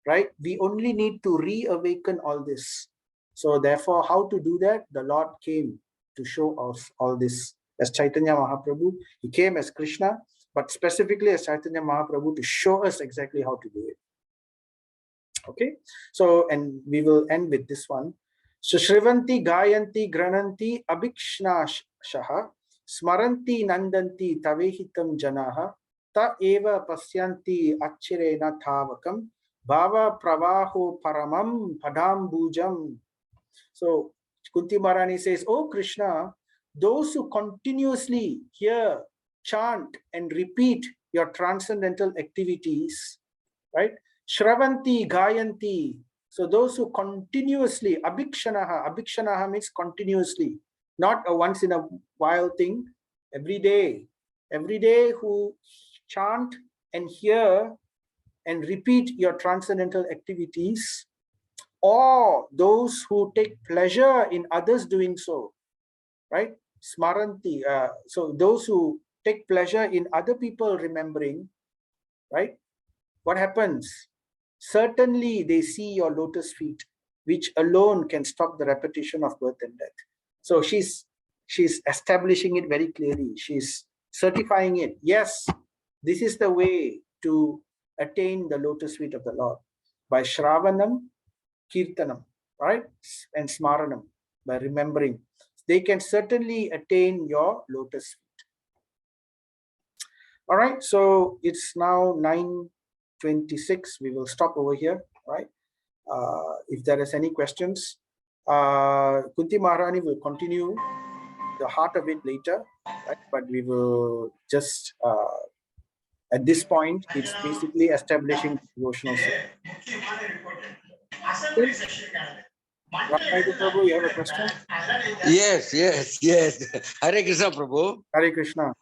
right, we only need to reawaken all this. So therefore, how to do that? The Lord came to show us all this. As Chaitanya Mahaprabhu, he came as Krishna, but specifically as Chaitanya Mahaprabhu to show us exactly how to do it. Okay, so, and we will end with this one. So Shrivanti Gayanti Grananti Abhikshna Shaha Smaranti Nandanti Tavehitam Janaha Ta Eva Pasyanti Achirena Thavakam Bhava Pravaho Paramam Padam Bujam. So Kunti Maharani says, oh Krishna, those who continuously hear, chant, and repeat your transcendental activities, right? Shravanti, Gayanti. So those who continuously, Abhikshanaha means continuously, not a once in a while thing, every day who chant and hear and repeat your transcendental activities, or those who take pleasure in others doing so, right? Smaranti, so those who take pleasure in other people remembering, right? What happens? Certainly they see your lotus feet, which alone can stop the repetition of birth and death. So she's establishing it very clearly. She's certifying it. Yes, this is the way to attain the lotus feet of the Lord, by Shravanam, Kirtanam, right? And Smaranam. by remembering. They can certainly attain your lotus feet. All right, so it's now 9:26. We will stop over here, right? If there is any questions, Kunti Maharani will continue the heart of it later, right? But we will just, at this point, it's basically establishing devotional service. Okay. Ramanuja Prabhu, you have a question? Yes. Hare Krishna, Prabhu. Hare Krishna.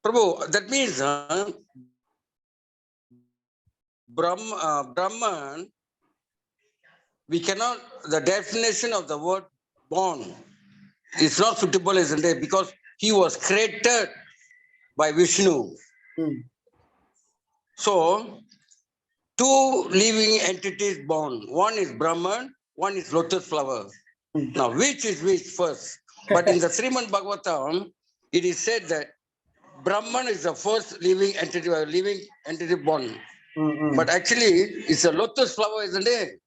Prabhu, that means Brahman, we cannot, the definition of the word born is not suitable, isn't it? Because he was created by Vishnu. So, two living entities born. One is Brahman, one is lotus flower. Now, which is which first? But in the Srimad Bhagavatam, it is said that Brahman is the first living entity born. But actually, it's a lotus flower, isn't it?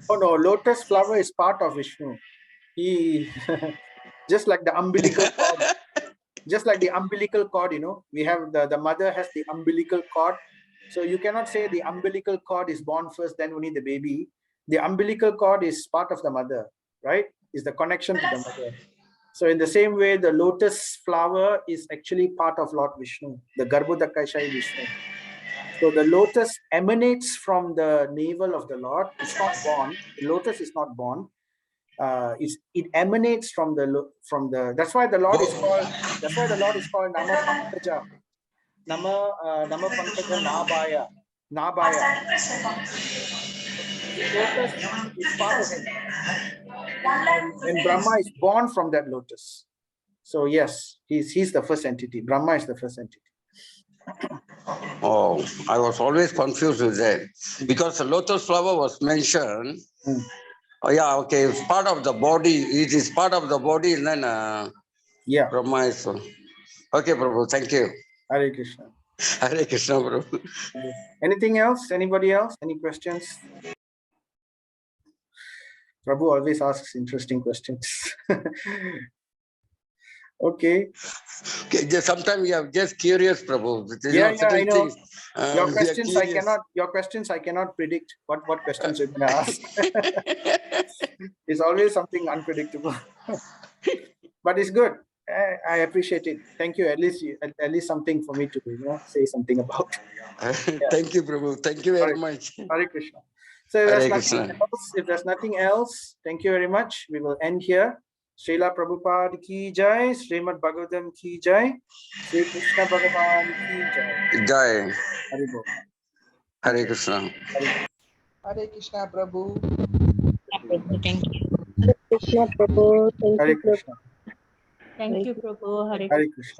Oh no, lotus flower is part of Vishnu. He just like the umbilical cord. Just like the umbilical cord, we have the mother has the umbilical cord. So you cannot say the umbilical cord is born first, then only the baby. The umbilical cord is part of the mother, right? Is the connection to the mother. So in the same way, the lotus flower is actually part of Lord Vishnu, the Garbhodakashai Vishnu. So the lotus emanates from the navel of the Lord. It's not born. The lotus is not born. It emanates from the. That's why the Lord is called. That's why the Lord is called Nama Pankaja. Nama Pankaja Nabaya. Nabaya. Lotus is part of him. And Brahma is born from that lotus. So yes, he's the first entity. Brahma is the first entity. Oh, I was always confused with that because the lotus flower was mentioned. Oh yeah, okay. It's part of the body. It is part of the body, and then yeah, Brahma is. Okay, Prabhu. Thank you. Hare Krishna. Hare Krishna, Prabhu. Anything else? Anybody else? Any questions? Prabhu always asks interesting questions. Okay. Just sometimes we are just curious, Prabhu. Yeah, I know. Things, Your questions I cannot predict what questions you're gonna ask. It's always something unpredictable. But it's good. I appreciate it. Thank you. At least something for me to say something about. Thank you, Prabhu. Thank you very much. Hare Krishna. So if there's nothing else, thank you very much. We will end here. Srila Prabhupada ki jai, Srimad Bhagavatam ki jai, Sri Krishna Bhagavan ki jai. Jai. Haribo. Hare Krishna. Hare Krishna, Prabhu. Thank you. Hare Krishna, Prabhu. Thank Hare you, Prabhu. Krishna. Thank you, Prabhu. Hare Krishna.